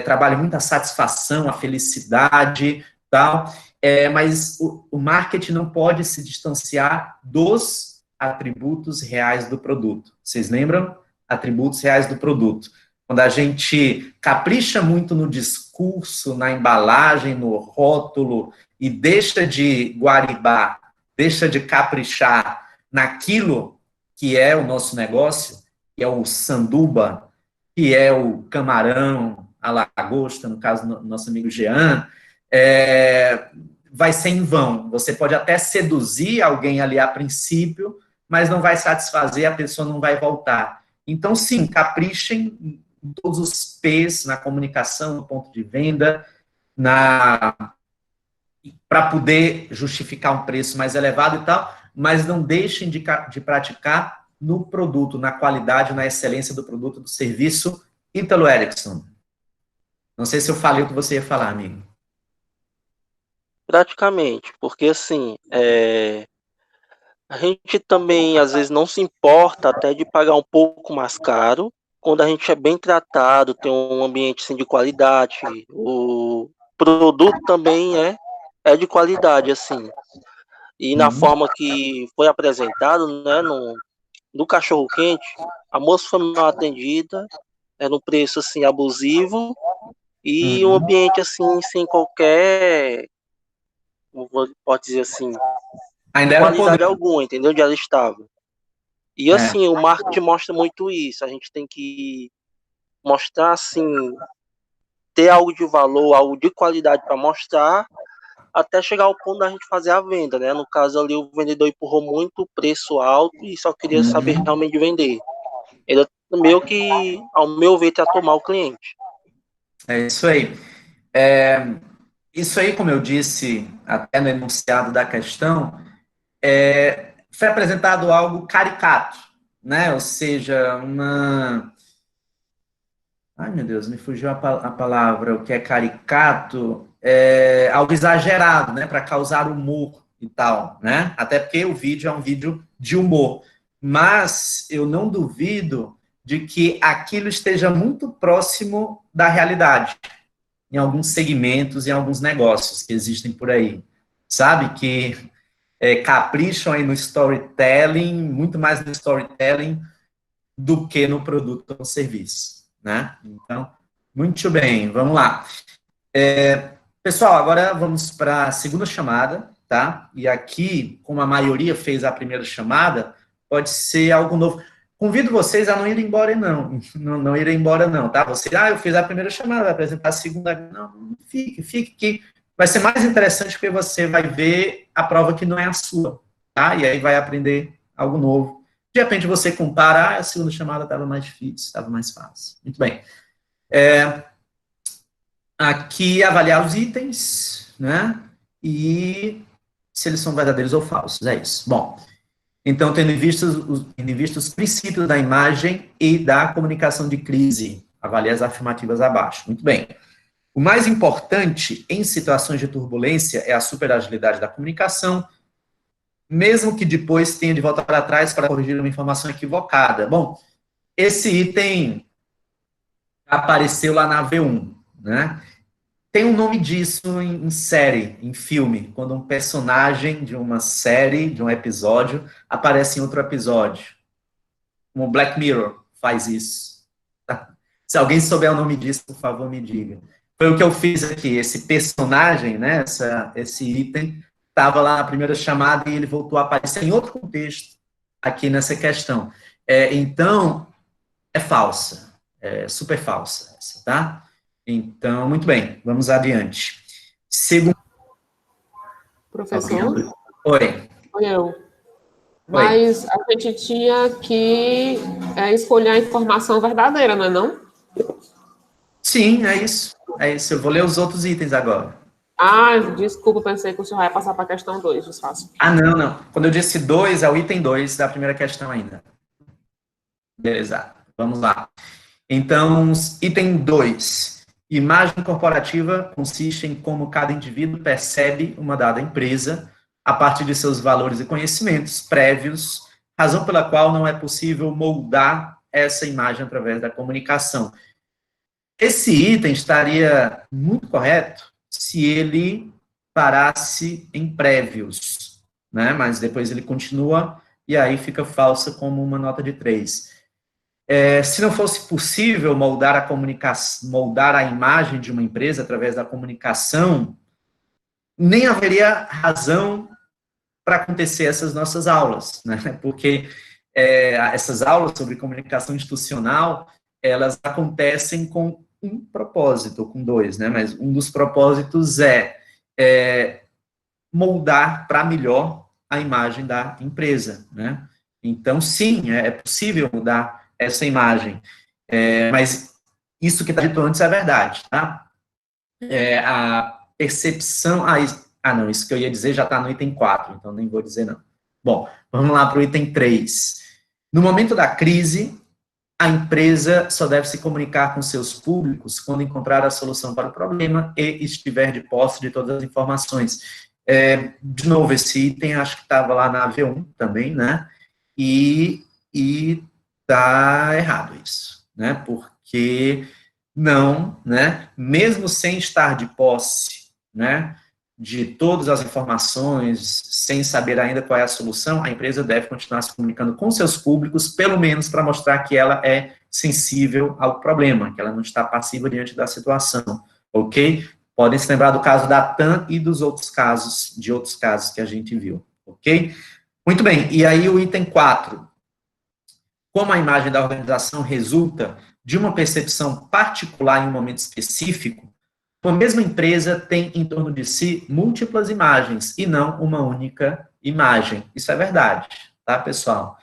Trabalha muito a satisfação, a felicidade, tal, mas o marketing não pode se distanciar dos atributos reais do produto. Vocês lembram? Atributos reais do produto. Quando a gente capricha muito no discurso, na embalagem, no rótulo, e deixa de guaribar, deixa de caprichar naquilo que é o nosso negócio, que é o sanduba, que é o camarão, a lagosta, no caso do nosso amigo Jean, vai ser em vão. Você pode até seduzir alguém ali a princípio, mas não vai satisfazer, a pessoa não vai voltar. Então, sim, caprichem em todos os P's, na comunicação, no ponto de venda, para poder justificar um preço mais elevado e tal, mas não deixem de praticar no produto, na qualidade, na excelência do produto, do serviço. Ítalo Erickson, não sei se eu falei o que você ia falar, amigo. praticamente, porque assim, a gente também às vezes não se importa até de pagar um pouco mais caro, quando a gente é bem tratado, tem um ambiente assim, de qualidade, o produto também é de qualidade, assim. E na forma que foi apresentado, né, no cachorro quente, a moça foi mal atendida, era um preço assim abusivo e um ambiente assim sem qualquer, pode dizer assim, Ainda era qualidade podre. alguma, entendeu? Onde ela estava. E assim, o marketing mostra muito isso. A gente tem que mostrar assim, ter algo de valor, algo de qualidade para mostrar, até chegar ao ponto da gente fazer a venda, né? No caso ali, o vendedor empurrou muito o preço alto e só queria saber realmente vender. Ele meio que, ao meu ver, tratou mal o cliente. É isso aí. Isso aí, como eu disse até no enunciado da questão, foi apresentado algo caricato, né? Ou seja, Ai, meu Deus, me fugiu a palavra, o que é caricato, algo exagerado, né? Para causar humor e tal, né? Até porque o vídeo é um vídeo de humor. Mas eu não duvido de que aquilo esteja muito próximo da realidade, em alguns segmentos, em alguns negócios que existem por aí. Sabe? Que capricham aí no storytelling, muito mais no storytelling do que no produto ou serviço, né? Então, muito bem, vamos lá. Pessoal, agora vamos para a segunda chamada, tá? E aqui, como a maioria fez a primeira chamada, pode ser algo novo. Convido vocês a não irem embora, não irem embora, não, tá? Você, eu fiz a primeira chamada, vai apresentar a segunda. Não, fique, que vai ser mais interessante porque você vai ver a prova que não é a sua, tá? E aí vai aprender algo novo. De repente você compara, a segunda chamada estava mais difícil, estava mais fácil. Muito bem. Aqui, avaliar os itens, né? E se eles são verdadeiros ou falsos, é isso. Bom, então, tendo em vista os princípios da imagem e da comunicação de crise, avalie as afirmativas abaixo. Muito bem. O mais importante em situações de turbulência é a superagilidade da comunicação, mesmo que depois tenha de voltar para trás para corrigir uma informação equivocada. Bom, esse item apareceu lá na V1, né? Tem um nome disso em série, em filme, quando um personagem de uma série, de um episódio, aparece em outro episódio. Como Black Mirror faz isso. Tá? Se alguém souber o nome disso, por favor, me diga. Foi o que eu fiz aqui. Esse personagem, né, esse item, estava lá na primeira chamada e ele voltou a aparecer em outro contexto aqui nessa questão. Então, é falsa. É super falsa, tá? Então, muito bem, vamos adiante. Segundo... Professor? Oi. Oi, eu. Mas a gente tinha que escolher a informação verdadeira, não é não? Sim, é isso. É isso. Eu vou ler os outros itens agora. Desculpa, pensei que o senhor ia passar para a questão 2, desfaço. Não. Quando eu disse 2, é o item 2 da primeira questão ainda. Beleza, vamos lá. Então, item 2. Imagem corporativa consiste em como cada indivíduo percebe uma dada empresa a partir de seus valores e conhecimentos prévios, razão pela qual não é possível moldar essa imagem através da comunicação. Esse item estaria muito correto se ele parasse em prévios, né? Mas depois ele continua e aí fica falsa como uma nota de 3. Se não fosse possível moldar a imagem de uma empresa através da comunicação, nem haveria razão para acontecer essas nossas aulas, né? Porque essas aulas sobre comunicação institucional, elas acontecem com um propósito, com 2, né? Mas um dos propósitos é moldar para melhor a imagem da empresa, né? Então, sim, é possível mudar essa imagem. Mas isso que está dito antes é verdade, tá? A percepção... não, isso que eu ia dizer já está no item 4, então nem vou dizer não. Bom, vamos lá para o item 3. No momento da crise, a empresa só deve se comunicar com seus públicos quando encontrar a solução para o problema e estiver de posse de todas as informações. De novo, esse item acho que estava lá na V1 também, né? E está errado isso, né? Porque não, né? Mesmo sem estar de posse, né, de todas as informações, sem saber ainda qual é a solução, a empresa deve continuar se comunicando com seus públicos, pelo menos para mostrar que ela é sensível ao problema, que ela não está passiva diante da situação, ok? Podem se lembrar do caso da TAM e dos outros casos, que a gente viu, ok? Muito bem, e aí o item 4. Como a imagem da organização resulta de uma percepção particular em um momento específico, uma mesma empresa tem em torno de si múltiplas imagens e não uma única imagem. Isso é verdade, tá, pessoal?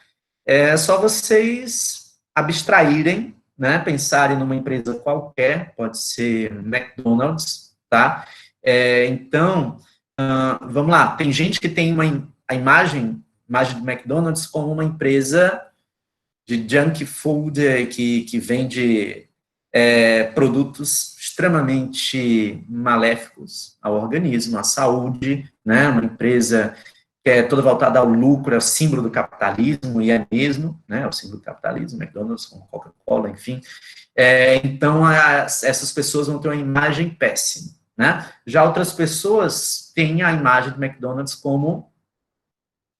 É só vocês abstraírem, né, pensarem numa empresa qualquer, pode ser McDonald's, tá? Então, vamos lá, tem gente que tem a imagem do McDonald's como uma empresa de junk food que vende produtos extremamente maléficos ao organismo, à saúde, né? Uma empresa que é toda voltada ao lucro, é o símbolo do capitalismo, e é mesmo, né? É o símbolo do capitalismo, McDonald's com Coca-Cola, enfim. Então, essas pessoas vão ter uma imagem péssima, né? Já outras pessoas têm a imagem do McDonald's como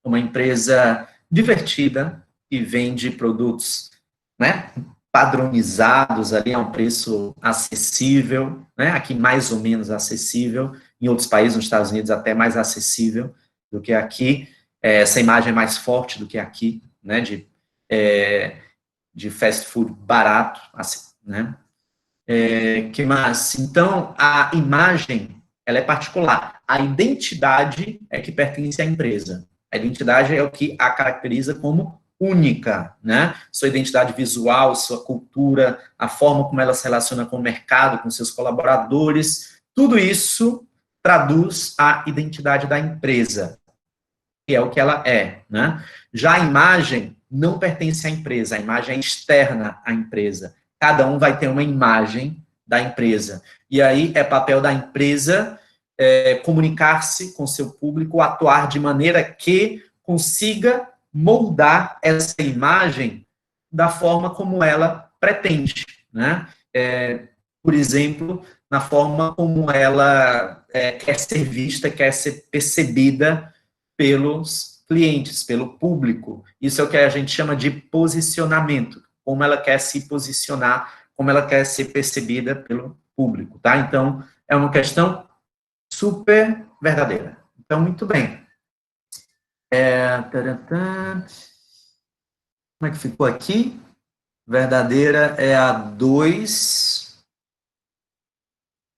uma empresa divertida, e vende produtos, né, padronizados ali a um preço acessível, né, aqui mais ou menos acessível, em outros países, nos Estados Unidos até mais acessível do que aqui, essa imagem é mais forte do que aqui, né, de fast food barato, assim, né? Que mais? Então, a imagem, ela é particular. A identidade é que pertence à empresa. A identidade é o que a caracteriza como única, né? Sua identidade visual, sua cultura, a forma como ela se relaciona com o mercado, com seus colaboradores, tudo isso traduz a identidade da empresa, que é o que ela é, né? Já a imagem não pertence à empresa, a imagem é externa à empresa. Cada um vai ter uma imagem da empresa. E aí é papel da empresa comunicar-se com seu público, atuar de maneira que consiga moldar essa imagem da forma como ela pretende, né? Por exemplo, na forma como ela quer ser vista, quer ser percebida pelos clientes, pelo público. Isso é o que a gente chama de posicionamento, como ela quer se posicionar, como ela quer ser percebida pelo público, tá? Então, é uma questão super verdadeira. Então, muito bem. Como é que ficou aqui? Verdadeira é a 2.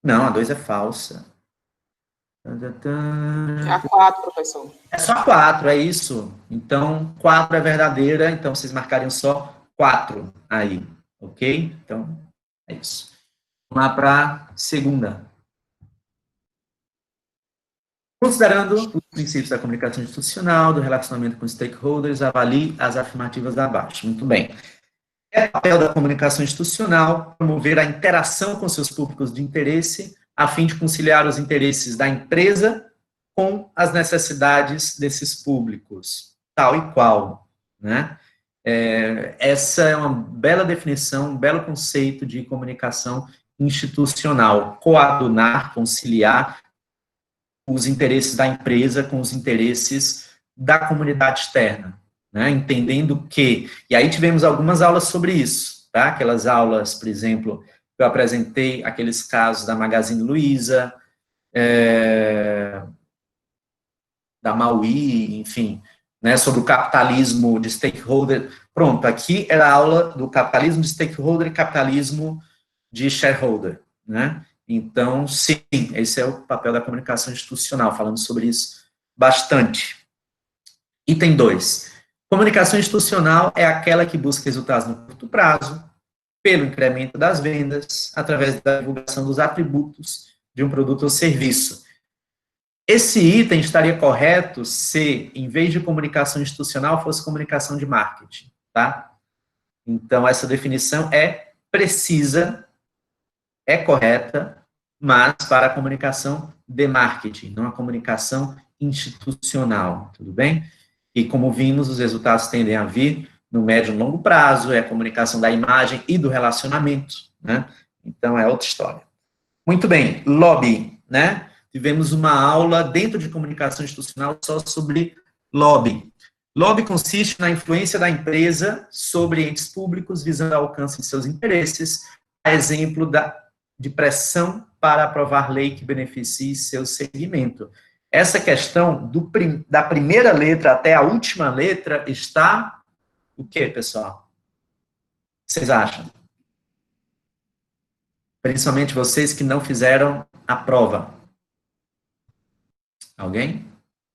Não, a 2 é falsa. É a 4, professor. É só 4, é isso. Então, 4 é verdadeira, então vocês marcariam só 4 aí, ok? Então, é isso. Vamos lá para a segunda. Considerando os princípios da comunicação institucional, do relacionamento com stakeholders, avalie as afirmativas abaixo. Muito bem. É papel da comunicação institucional promover a interação com seus públicos de interesse, a fim de conciliar os interesses da empresa com as necessidades desses públicos, tal e qual, né? Essa é uma bela definição, um belo conceito de comunicação institucional, coadunar, conciliar os interesses da empresa com os interesses da comunidade externa, né? Entendendo que, e aí tivemos algumas aulas sobre isso, tá? Aquelas aulas, por exemplo, eu apresentei aqueles casos da Magazine Luiza, da Maui, enfim, né, sobre o capitalismo de stakeholder. Pronto, aqui era a aula do capitalismo de stakeholder e capitalismo de shareholder, né? Então, sim, esse é o papel da comunicação institucional, falando sobre isso bastante. Item 2. Comunicação institucional é aquela que busca resultados no curto prazo, pelo incremento das vendas, através da divulgação dos atributos de um produto ou serviço. Esse item estaria correto se, em vez de comunicação institucional, fosse comunicação de marketing, tá? Então, essa definição é precisa, é correta, mas para a comunicação de marketing, não a comunicação institucional, tudo bem? E como vimos, os resultados tendem a vir no médio e longo prazo, é a comunicação da imagem e do relacionamento, né? Então, é outra história. Muito bem, lobby, né? Tivemos uma aula dentro de comunicação institucional só sobre lobby. Lobby consiste na influência da empresa sobre entes públicos visando ao alcance de seus interesses, a exemplo de pressão para aprovar lei que beneficie seu segmento. Essa questão da primeira letra até a última letra está o quê, pessoal? Vocês acham? Principalmente vocês que não fizeram a prova. Alguém?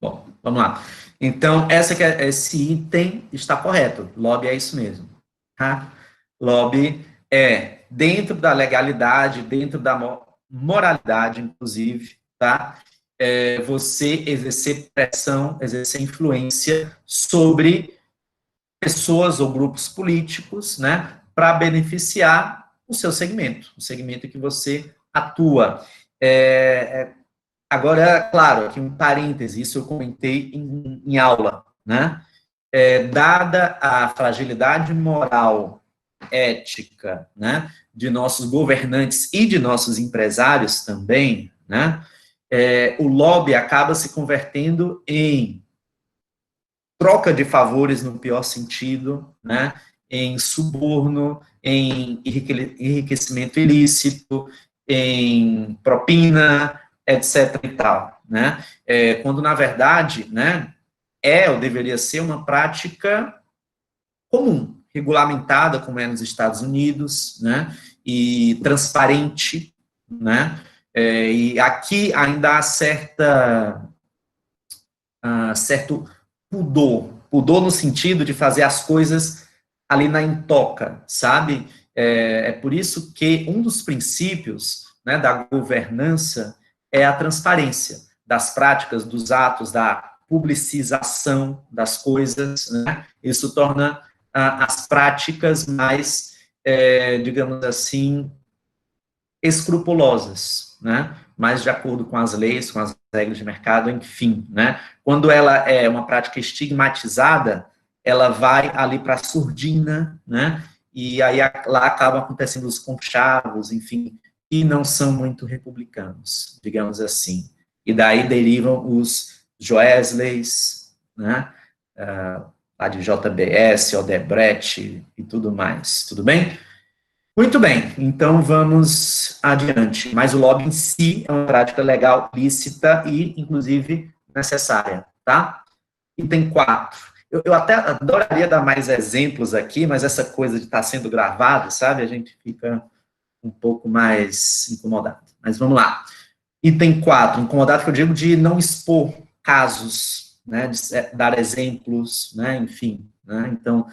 Bom, vamos lá. Então, esse item está correto. Lobby é isso mesmo. Tá? Lobby é dentro da legalidade, dentro da moralidade, inclusive, tá? Você exercer pressão, exercer influência sobre pessoas ou grupos políticos, né? Para beneficiar o seu segmento, o segmento que você atua. Agora, claro, aqui um parêntese, isso eu comentei em aula, né? Dada a fragilidade moral, ética, né, de nossos governantes e de nossos empresários também, né, o lobby acaba se convertendo em troca de favores no pior sentido, né, em suborno, em enriquecimento ilícito, em propina, etc. e tal, né? Quando, na verdade, né, ou deveria ser uma prática comum, regulamentada, como é nos Estados Unidos, né, e transparente, né, e aqui ainda há certo pudor no sentido de fazer as coisas ali na intoca, sabe? É por isso que um dos princípios, né, da governança é a transparência das práticas, dos atos, da publicização das coisas, né? Isso torna as práticas mais, digamos assim, escrupulosas, né? Mais de acordo com as leis, com as regras de mercado, enfim, né? Quando ela é uma prática estigmatizada, ela vai ali para a surdina, né? E aí lá acabam acontecendo os conchavos, enfim, que não são muito republicanos, digamos assim. E daí derivam os Joesleys, né? Lá de JBS, Odebrecht e tudo mais, tudo bem? Muito bem, então vamos adiante. Mas o lobby em si é uma prática legal, lícita e, inclusive, necessária, tá? Item 4. Eu até adoraria dar mais exemplos aqui, mas essa coisa de estar sendo gravado, sabe? A gente fica um pouco mais incomodado. Mas vamos lá. Item 4, incomodado que eu digo de não expor casos, né? De dar exemplos, né? Enfim, né? Então,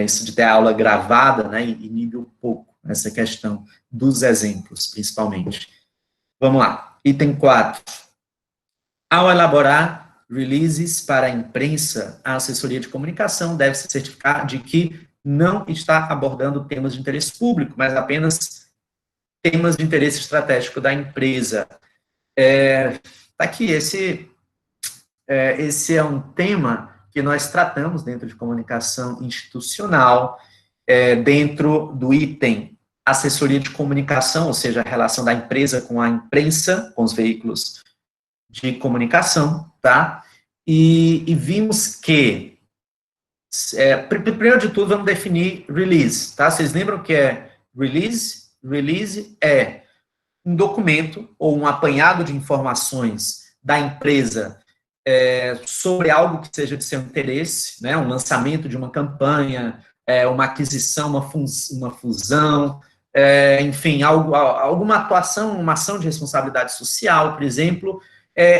isso de ter a aula gravada, né, inibe um pouco essa questão dos exemplos, principalmente. Vamos lá. Item 4. Ao elaborar releases para a imprensa, a assessoria de comunicação deve se certificar de que não está abordando temas de interesse público, mas apenas temas de interesse estratégico da empresa. Aqui, esse é um tema que nós tratamos dentro de comunicação institucional, dentro do item assessoria de comunicação, ou seja, a relação da empresa com a imprensa, com os veículos de comunicação, tá? E vimos que, primeiro de tudo, vamos definir release, tá? Vocês lembram o que é release? Release é um documento ou um apanhado de informações da empresa sobre algo que seja de seu interesse, né, um lançamento de uma campanha, uma aquisição, uma fusão, enfim, alguma atuação, uma ação de responsabilidade social, por exemplo,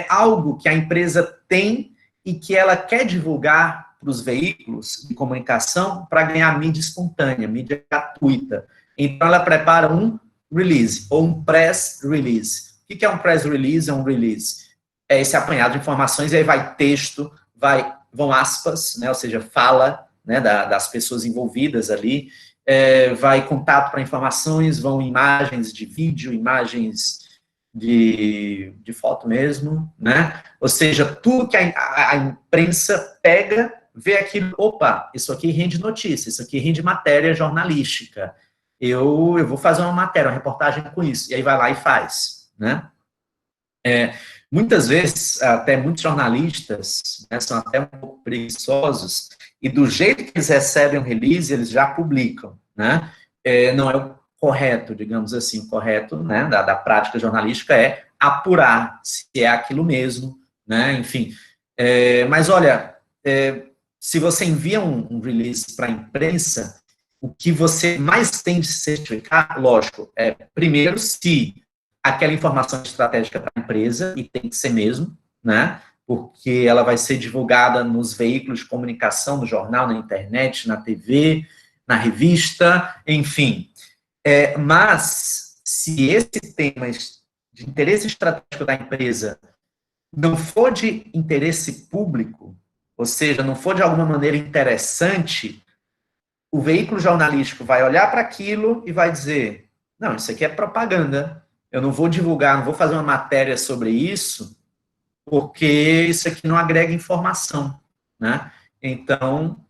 algo que a empresa tem e que ela quer divulgar para os veículos de comunicação para ganhar mídia espontânea, mídia gratuita. Então, ela prepara um release, ou um press release. O que é um press release? É um release. É esse apanhado de informações, e aí vai texto, vão aspas, né, ou seja, fala, né, das pessoas envolvidas ali, vai contato para informações, vão imagens de vídeo, imagens de foto mesmo, né, ou seja, tudo que a imprensa pega, vê aquilo, opa, isso aqui rende notícia, isso aqui rende matéria jornalística, eu vou fazer uma matéria, uma reportagem com isso, e aí vai lá e faz, né. Muitas vezes, até muitos jornalistas, né, são até um pouco preguiçosos, e do jeito que eles recebem o release, eles já publicam, né? Não é o correto, digamos assim, o correto, né, da prática jornalística é apurar se é aquilo mesmo, né, enfim. Mas, olha, se você envia um release para a imprensa, o que você mais tem de se certificar, lógico, primeiro, se aquela informação estratégica para a empresa, e tem que ser mesmo, né, porque ela vai ser divulgada nos veículos de comunicação, no jornal, na internet, na TV, na revista, enfim. Mas, se esse tema de interesse estratégico da empresa não for de interesse público, ou seja, não for de alguma maneira interessante, o veículo jornalístico vai olhar para aquilo e vai dizer, não, isso aqui é propaganda, eu não vou divulgar, não vou fazer uma matéria sobre isso, porque isso aqui não agrega informação, né? Então,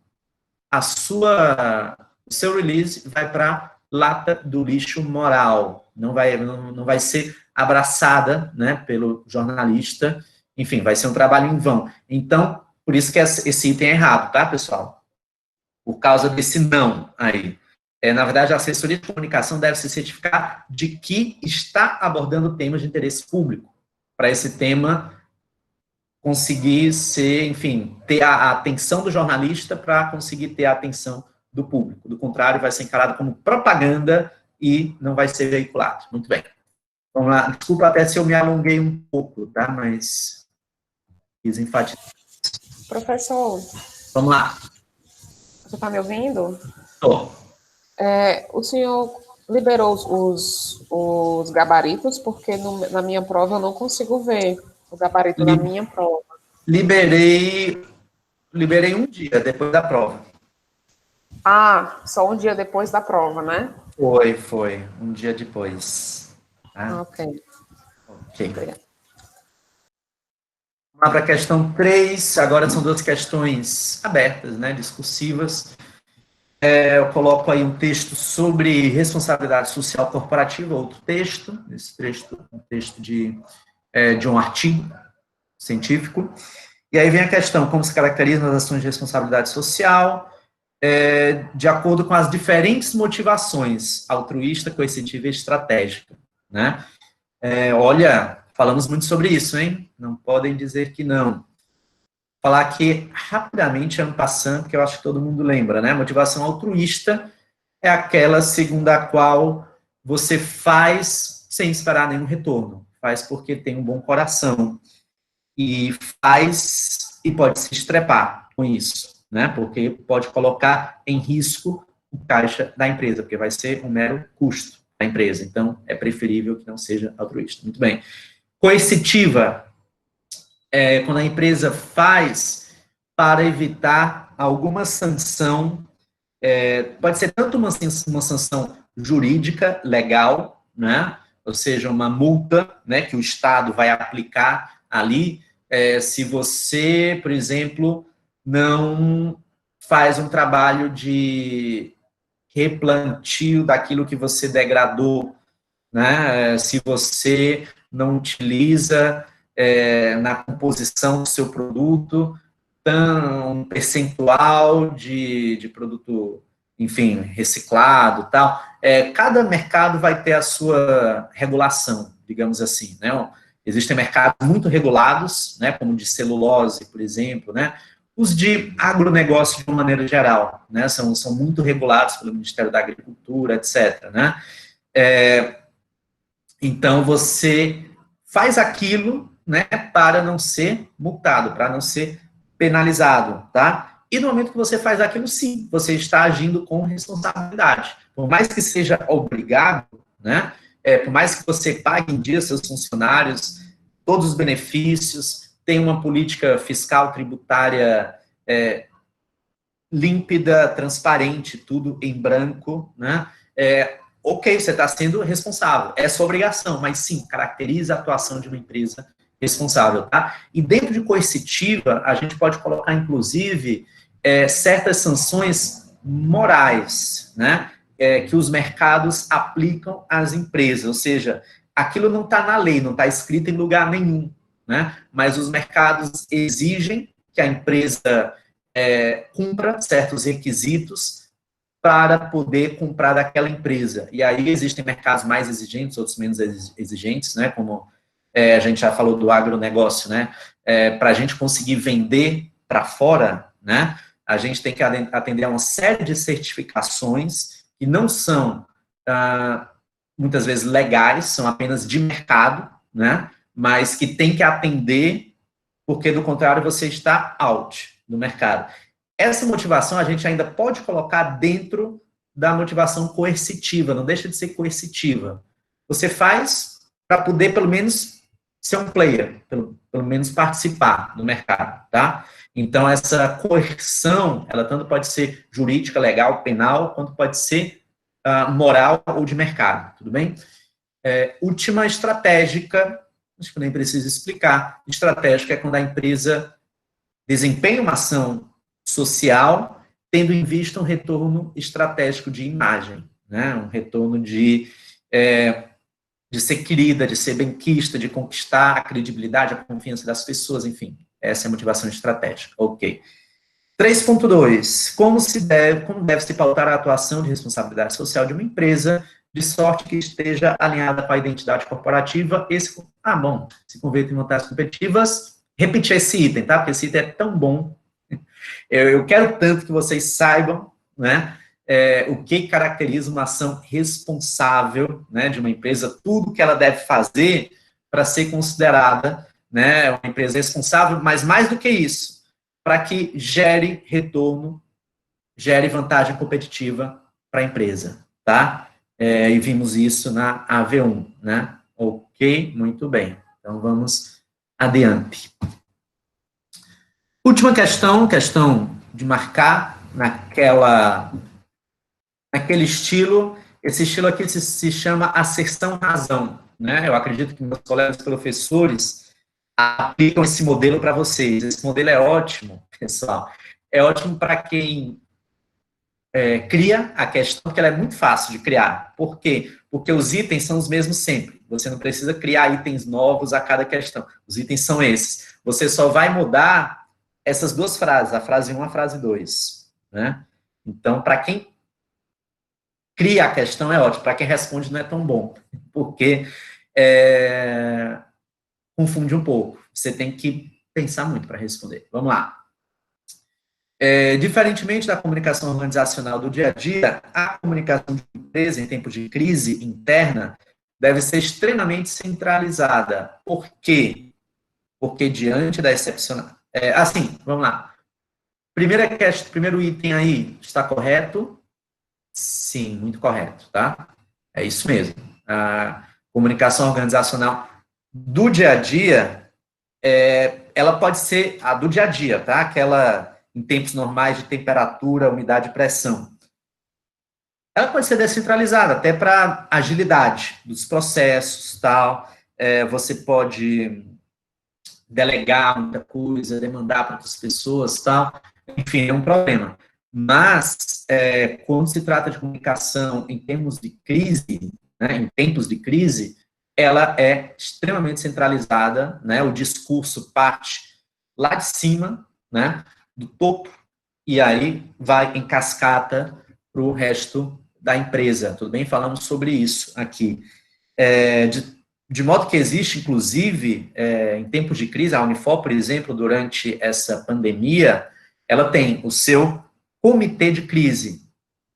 o seu release vai para lata do lixo moral, não vai ser abraçada, né, pelo jornalista, enfim, vai ser um trabalho em vão. Então, por isso que esse item é errado, tá, pessoal? Por causa desse não aí. Na verdade, a assessoria de comunicação deve se certificar de que está abordando temas de interesse público, para esse tema conseguir ser, enfim, ter a atenção do jornalista para conseguir ter a atenção do público. Do contrário, vai ser encarado como propaganda e não vai ser veiculado. Muito bem. Vamos lá. Desculpa até se eu me alonguei um pouco, tá? Mas quis enfatizar. Professor, Vamos lá. você está me ouvindo? Tô. O senhor liberou os gabaritos, porque na minha prova eu não consigo ver o gabarito da minha prova. Liberei um dia depois da prova. Ah, só um dia depois da prova, né? Foi. Um dia depois. Tá? Ok. Vamos lá para a questão 3. Agora são duas questões abertas, né, discursivas. Eu coloco aí um texto sobre responsabilidade social corporativa, outro texto. Esse texto é um texto de um artigo científico. E aí vem a questão, como se caracterizam as ações de responsabilidade social, de acordo com as diferentes motivações, altruísta, coercitiva e estratégica, né? Olha, falamos muito sobre isso, hein? Não podem dizer que não. Falar aqui rapidamente, ano passando, porque eu acho que todo mundo lembra, né? Motivação altruísta é aquela segundo a qual você faz sem esperar nenhum retorno, faz porque tem um bom coração, e faz e pode se estrepar com isso, né? Porque pode colocar em risco o caixa da empresa, porque vai ser um mero custo da empresa. Então, é preferível que não seja altruísta. Muito bem. Coercitiva é quando a empresa faz para evitar alguma sanção, pode ser tanto uma sanção jurídica, legal, né? Ou seja, uma multa, né, que o Estado vai aplicar ali, se você, por exemplo, não faz um trabalho de replantio daquilo que você degradou, né? Se você não utiliza na composição do seu produto um percentual de produto, enfim, reciclado e tal. Cada mercado vai ter a sua regulação, digamos assim, né? Existem mercados muito regulados, né, como de celulose, por exemplo, né? Os de agronegócio, de uma maneira geral, né, são muito regulados pelo Ministério da Agricultura, etc., né? Então, você faz aquilo, né, para não ser multado, para não ser penalizado, tá? E no momento que você faz aquilo, sim, você está agindo com responsabilidade. Por mais que seja obrigado, né, por mais que você pague em dia seus funcionários, todos os benefícios, tem uma política fiscal tributária límpida, transparente, tudo em branco, né? Ok, você está sendo responsável, é sua obrigação, mas sim, caracteriza a atuação de uma empresa responsável, tá? E dentro de coercitiva, a gente pode colocar, inclusive, certas sanções morais, né? Que os mercados aplicam às empresas, ou seja, aquilo não está na lei, não está escrito em lugar nenhum, né? Mas os mercados exigem que a empresa cumpra certos requisitos para poder comprar daquela empresa. E aí existem mercados mais exigentes, outros menos exigentes, né? Como a gente já falou do agronegócio, né? Para a gente conseguir vender para fora, né? A gente tem que atender a uma série de certificações que não são, muitas vezes, legais, são apenas de mercado, né? Mas que tem que atender, porque, do contrário, você está out do mercado. Essa motivação a gente ainda pode colocar dentro da motivação coercitiva, não deixa de ser coercitiva. Você faz para poder, pelo menos, ser um player, pelo menos participar do mercado, tá? Então, essa coerção, ela tanto pode ser jurídica, legal, penal, quanto pode ser moral ou de mercado, tudo bem? Última, estratégica, acho que nem preciso explicar. Estratégica é quando a empresa desempenha uma ação social, tendo em vista um retorno estratégico de imagem, né? Um retorno de ser querida, de ser benquista, de conquistar a credibilidade, a confiança das pessoas, enfim. Essa é a motivação estratégica. Ok. 3.2. Como deve se pautar a atuação de responsabilidade social de uma empresa, de sorte que esteja alinhada com a identidade corporativa? Se converter em vantagens competitivas, repetir esse item, tá? Porque esse item é tão bom. Eu quero tanto que vocês saibam, né? o que caracteriza uma ação responsável, né, de uma empresa, tudo que ela deve fazer para ser considerada, né, uma empresa responsável, mas mais do que isso, para que gere retorno, gere vantagem competitiva para a empresa, tá? E vimos isso na AV1, né? Ok, muito bem. Então, vamos adiante. Última questão de marcar naquele estilo. Esse estilo aqui se chama asserção-razão, né? Eu acredito que meus colegas professores aplicam esse modelo para vocês. Esse modelo é ótimo, pessoal. É ótimo para quem cria a questão, porque ela é muito fácil de criar. Por quê? Porque os itens são os mesmos sempre. Você não precisa criar itens novos a cada questão. Os itens são esses. Você só vai mudar essas duas frases, a frase 1 e a frase 2. Né? Então, para quem cria a questão é ótimo, para quem responde não é tão bom, porque confunde um pouco. Você tem que pensar muito para responder. Vamos lá. Diferentemente da comunicação organizacional do dia a dia, a comunicação de empresa em tempos de crise interna deve ser extremamente centralizada. Por quê? Porque diante da excepcional... vamos lá. Primeiro item aí, está correto? Sim, muito correto, tá? É isso mesmo. A comunicação organizacional do dia a dia, ela pode ser a do dia a dia, tá? Aquela em tempos normais de temperatura, umidade e pressão. Ela pode ser descentralizada, até para agilidade dos processos, tal. Você pode delegar muita coisa, demandar para outras pessoas, tal. Enfim, é um problema. Mas, quando se trata de comunicação em termos de crise, né, em tempos de crise, ela é extremamente centralizada, né, o discurso parte lá de cima, né, do topo, e aí vai em cascata para o resto da empresa. Tudo bem? Falamos sobre isso aqui. De modo que existe, inclusive, em tempos de crise, a Unifor, por exemplo, durante essa pandemia, ela tem o seu comitê de crise.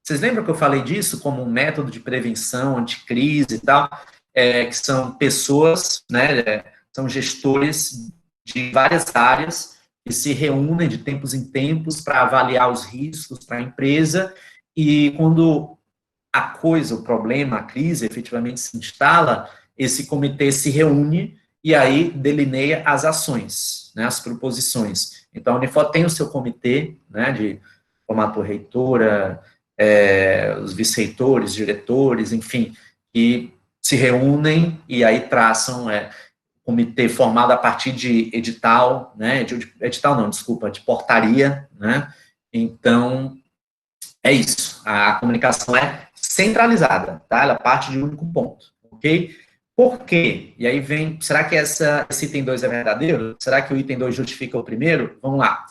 Vocês lembram que eu falei disso como um método de prevenção, anticrise e tal? Que são pessoas, né, são gestores de várias áreas que se reúnem de tempos em tempos para avaliar os riscos para a empresa, e quando a coisa, o problema, a crise efetivamente se instala, esse comitê se reúne e aí delineia as ações, né, as proposições. Então, a Unifor tem o seu comitê, né, de formatura reitora, os vice-reitores, diretores, enfim, que se reúnem e aí traçam comitê formado a partir de edital, né, de portaria, né, então, é isso, a comunicação é centralizada, tá, ela parte de um único ponto, ok? Por quê? E aí vem, será que esse item 2 é verdadeiro? Será que o item 2 justifica o primeiro? Vamos lá.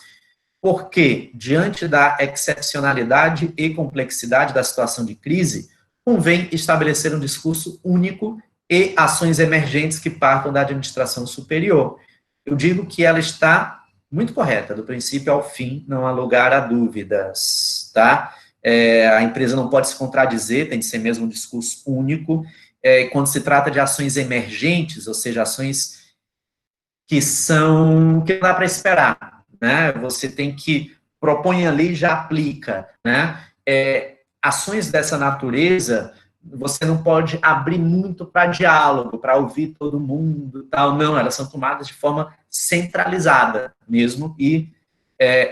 Porque, diante da excepcionalidade e complexidade da situação de crise, convém estabelecer um discurso único e ações emergentes que partam da administração superior. Eu digo que ela está muito correta, do princípio ao fim, não há lugar a dúvidas, tá? A empresa não pode se contradizer, tem que ser mesmo um discurso único. Quando se trata de ações emergentes, ou seja, ações que não dá para esperar, né? Você tem que propõe ali e já aplica, né? Ações dessa natureza, você não pode abrir muito para diálogo, para ouvir todo mundo, tal, não, elas são tomadas de forma centralizada mesmo e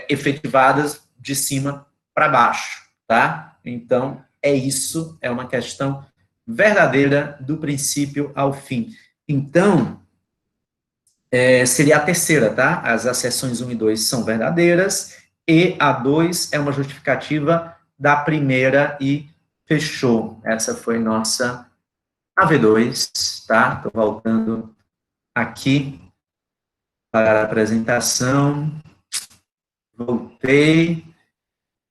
efetivadas de cima para baixo, tá? Então, isso, é uma questão verdadeira do princípio ao fim. Então, seria a terceira, tá? As asserções 1 e 2 são verdadeiras, e a 2 é uma justificativa da primeira e fechou. Essa foi nossa AV2, tá? Estou voltando aqui para a apresentação. Voltei.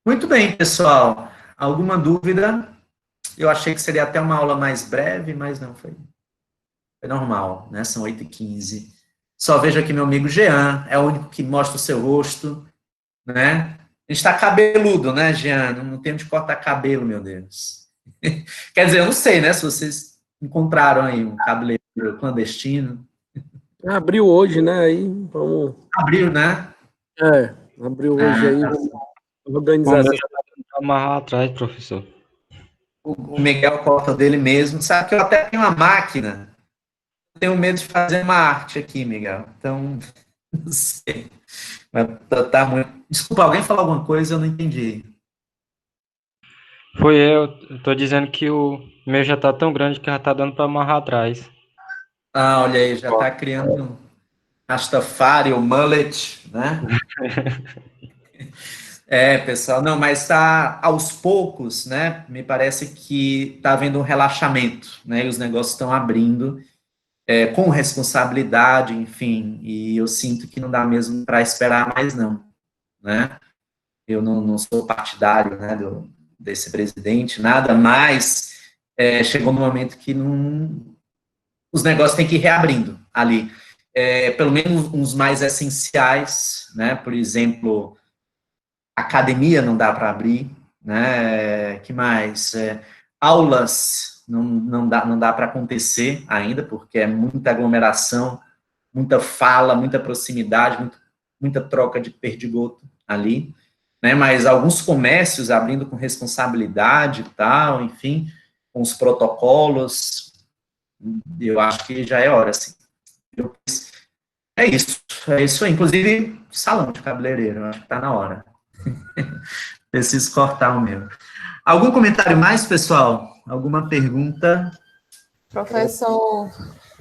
Muito bem, pessoal. Alguma dúvida? Eu achei que seria até uma aula mais breve, mas não foi. Foi normal, né? São 8h15. Só vejo aqui meu amigo Jean, é o único que mostra o seu rosto, né? A gente tá cabeludo, né, Jean? Não tem onde cortar cabelo, meu Deus. Quer dizer, eu não sei, né, se vocês encontraram aí um cabeleireiro clandestino. Abriu hoje, né? Aí vamos. Abriu, né? Abriu hoje aí, vamos organizar O meu essa. já tá tentando amarrar atrás, professor. O Miguel corta dele mesmo. Sabe que eu até tenho uma máquina. Tenho medo de fazer uma arte aqui, Miguel. Então, não sei. Mas tá muito... Desculpa, alguém falou alguma coisa? Eu não entendi. Foi eu tô dizendo que o meu já tá tão grande que já tá dando para amarrar atrás. Ah, olha aí, já tá criando Rastafari, o mullet, né? Pessoal, não, mas tá aos poucos, né? Me parece que tá havendo um relaxamento, né? E os negócios estão abrindo com responsabilidade, enfim. E eu sinto que não dá mesmo para esperar mais, não, né? Eu não sou partidário, né, desse presidente, nada, mas chegou no momento que os negócios têm que ir reabrindo ali. Pelo menos uns mais essenciais, né? Por exemplo, academia não dá para abrir, né? Que mais? Aulas não dá para acontecer ainda, porque é muita aglomeração, muita fala, muita proximidade, muita troca de perdigoto ali, né? Mas alguns comércios abrindo com responsabilidade e tal, enfim, com os protocolos, eu acho que já é hora, assim. É isso aí. Inclusive, salão de cabeleireiro, eu acho que tá na hora. Preciso cortar o meu. Algum comentário mais, pessoal? Alguma pergunta? Professor,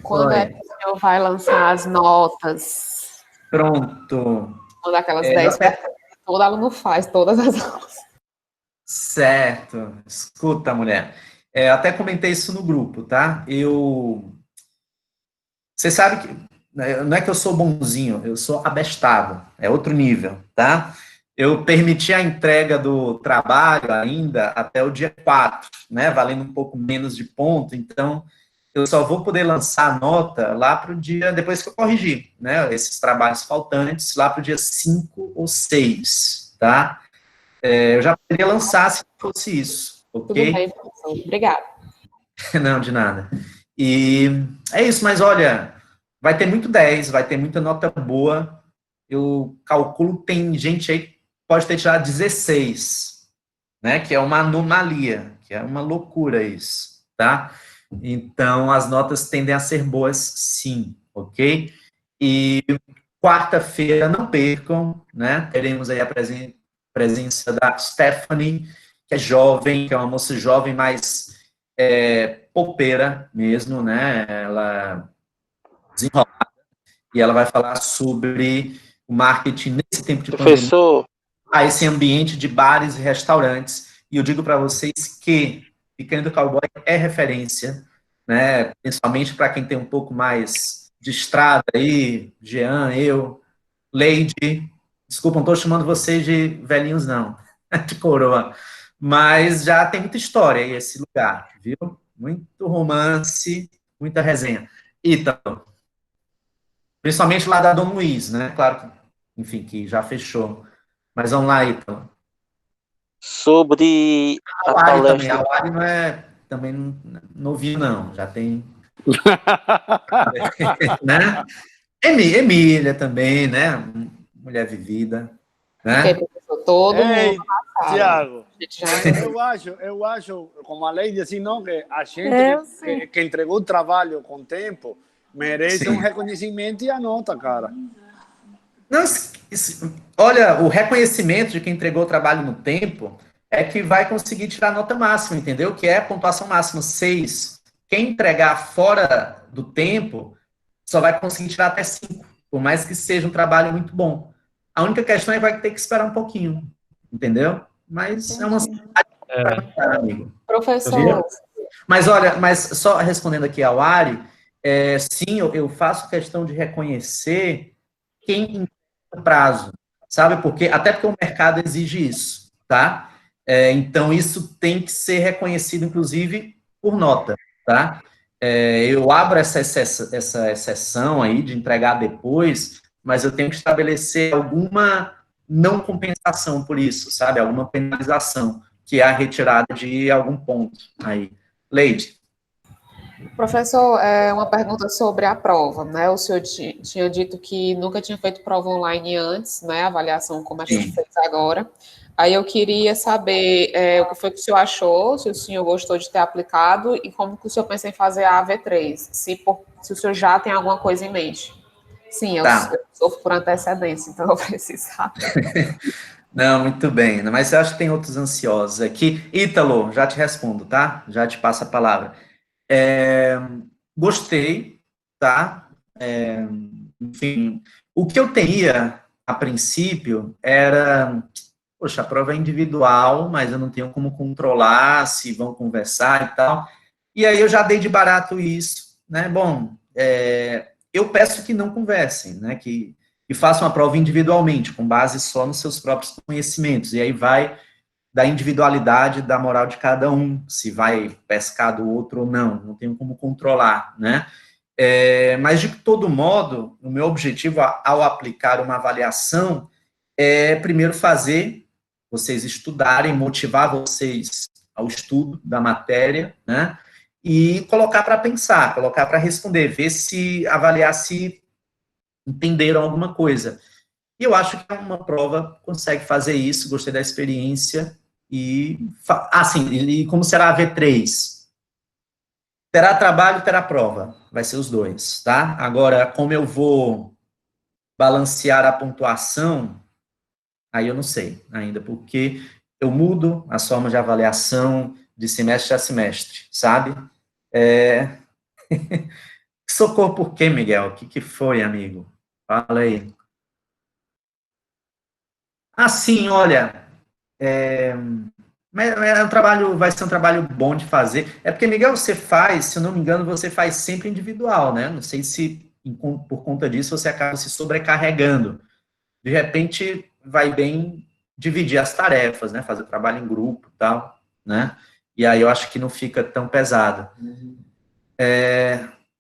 quando é que o senhor vai lançar as notas? Pronto. Uma daquelas 10 que todo aluno faz, todas as aulas. Certo. Escuta, mulher. Até comentei isso no grupo, tá? Você sabe que... Não é que eu sou bonzinho, eu sou abestado. É outro nível, tá? Eu permiti a entrega do trabalho ainda até o dia 4, né? Valendo um pouco menos de ponto. Então, eu só vou poder lançar a nota lá para o dia... Depois que eu corrigir, né? Esses trabalhos faltantes, lá para o dia 5 ou 6, tá? Eu já poderia lançar se fosse isso, ok? Tudo bem, professor. Obrigada. Não, de nada. E é isso, mas olha, vai ter muito 10, vai ter muita nota boa. Eu calculo que tem gente aí que pode ter tirado 16, né? Que é uma anomalia, que é uma loucura isso, tá? Então, as notas tendem a ser boas, sim, ok? E quarta-feira, não percam, né? Teremos aí a presença da Stephanie, que é jovem, que é uma moça jovem, mas popeira mesmo, né? Ela desenrolada, e ela vai falar sobre o marketing nesse tempo de pandemia, Professor, a esse ambiente de bares e restaurantes. E eu digo para vocês que Pequeno Cowboy é referência, né? Principalmente para quem tem um pouco mais de estrada aí, Jean, eu, Leide. Desculpa, não estou chamando vocês de velhinhos, não, de coroa. Mas já tem muita história aí esse lugar, viu? Muito romance, muita resenha. Ítalo, principalmente lá da Dom Luiz, né? Claro que, enfim, que já fechou. Mas vamos lá, Ítalo. sobre A a Wari também. palestra. A Wari não é também novinho, não. Já tem. Né? Emília também, né? Mulher vivida. Ok, Né? professor, todo Ei, mundo passaram. Tiago, A gente já... eu acho, como a lei diz assim, não, que a gente Eu sim. que entregou o trabalho com tempo merece Sim. um reconhecimento e a nota, cara. Não, olha, o reconhecimento de quem entregou o trabalho no tempo é que vai conseguir tirar a nota máxima, entendeu? Que é a pontuação máxima, 6. Quem entregar fora do tempo só vai conseguir tirar até 5, por mais que seja um trabalho muito bom. A única questão é que vai ter que esperar um pouquinho, entendeu? Mas é uma amigo. Professor, Mas olha, mas só respondendo aqui ao Ari, sim, eu faço questão de reconhecer quem entrega o prazo, sabe? Até porque o mercado exige isso, tá? Então, isso tem que ser reconhecido, inclusive, por nota, tá? Eu abro essa exceção aí de entregar depois, mas eu tenho que estabelecer alguma não compensação por isso, sabe? Alguma penalização, que é a retirada de algum ponto aí. Leide. Professor, uma pergunta sobre a prova, né? O senhor tinha dito que nunca tinha feito prova online antes, né? Avaliação como a gente fez agora. Aí eu queria saber o que foi que o senhor achou, se o senhor gostou de ter aplicado e como que o senhor pensa em fazer a AV3, se o senhor já tem alguma coisa em mente. Sim, eu sofro por antecedência, então eu preciso saber. Não, muito bem, mas eu acho que tem outros ansiosos aqui. Ítalo, já te respondo, tá? Já te passo a palavra. Gostei, tá? Enfim, o que eu teria, a princípio, era... Poxa, a prova é individual, mas eu não tenho como controlar se vão conversar e tal. E aí eu já dei de barato isso, né? Bom, eu peço que não conversem, né? Que façam a prova individualmente, com base só nos seus próprios conhecimentos. E aí vai da individualidade, da moral de cada um, se vai pescar do outro ou não tenho como controlar, né? Mas, de todo modo, o meu objetivo ao aplicar uma avaliação é, primeiro, fazer vocês estudarem, motivar vocês ao estudo da matéria, né? E colocar para pensar, colocar para responder, ver se, avaliar se entenderam alguma coisa. E eu acho que uma prova consegue fazer isso, gostei da experiência. E como será a V3? Terá trabalho, terá prova, vai ser os dois, tá? Agora, como eu vou balancear a pontuação, aí eu não sei ainda, porque eu mudo as formas de avaliação de semestre a semestre, sabe? Socorro por quê, Miguel? O que foi, amigo? Fala aí. Sim, olha, mas vai ser um trabalho bom de fazer. É porque, Miguel, você faz, se eu não me engano, você faz sempre individual, né? Não sei se, por conta disso, você acaba se sobrecarregando. De repente, vai bem dividir as tarefas, né? Fazer trabalho em grupo e tal, né? E aí eu acho que não fica tão pesado.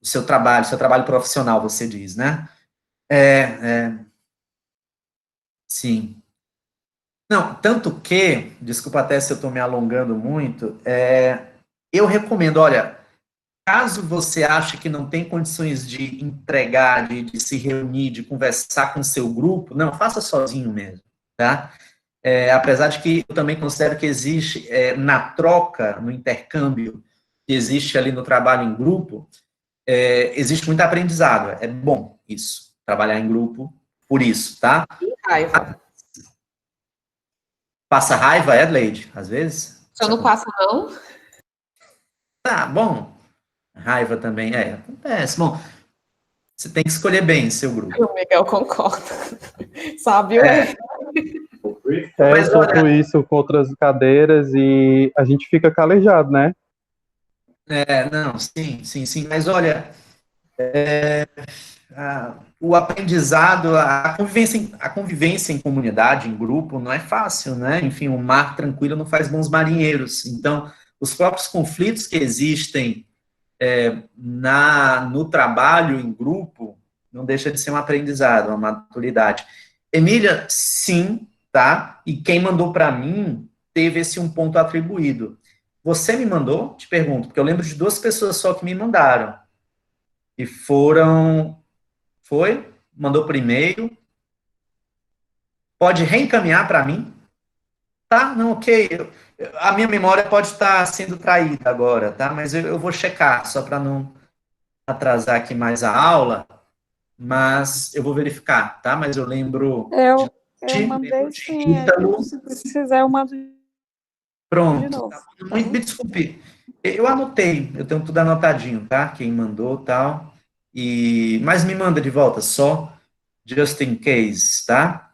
O seu trabalho profissional, você diz, né? Sim. Não, tanto que, desculpa até se eu estou me alongando muito, eu recomendo, olha, caso você ache que não tem condições de entregar, de se reunir, de conversar com o seu grupo, não, faça sozinho mesmo, tá? Apesar de que eu também considero que existe, na troca, no intercâmbio, que existe ali no trabalho em grupo, existe muito aprendizado. É bom isso, trabalhar em grupo, por isso, tá? Que raiva. Passa raiva, Adelaide, às vezes? O senhor não passa, não? Tá, bom. Raiva também, acontece. Bom, você tem que escolher bem seu grupo. O Miguel concorda. Sabe? Mas, eu sofro isso com outras cadeiras e a gente fica calejado, né? não, sim. Mas, olha, o aprendizado, a convivência em comunidade, em grupo, não é fácil, né? Enfim, o mar tranquilo não faz bons marinheiros. Então, os próprios conflitos que existem no trabalho em grupo, não deixa de ser um aprendizado, uma maturidade. Emília, sim, tá? E quem mandou para mim teve esse um ponto atribuído. Você me mandou? Te pergunto, porque eu lembro de 2 pessoas só que me mandaram. E mandou por e-mail. Pode reencaminhar para mim? Tá, não, ok. A minha memória pode estar sendo traída agora, tá? Mas eu vou checar, só para não atrasar aqui mais a aula, mas eu vou verificar, tá? Mas eu lembro... Eu mandei sim, Ítalo. se precisar eu mando de Pronto. novo. Me desculpe, eu anotei, eu tenho tudo anotadinho, tá? Quem mandou, tal. Mas me manda de volta, só just in case, tá?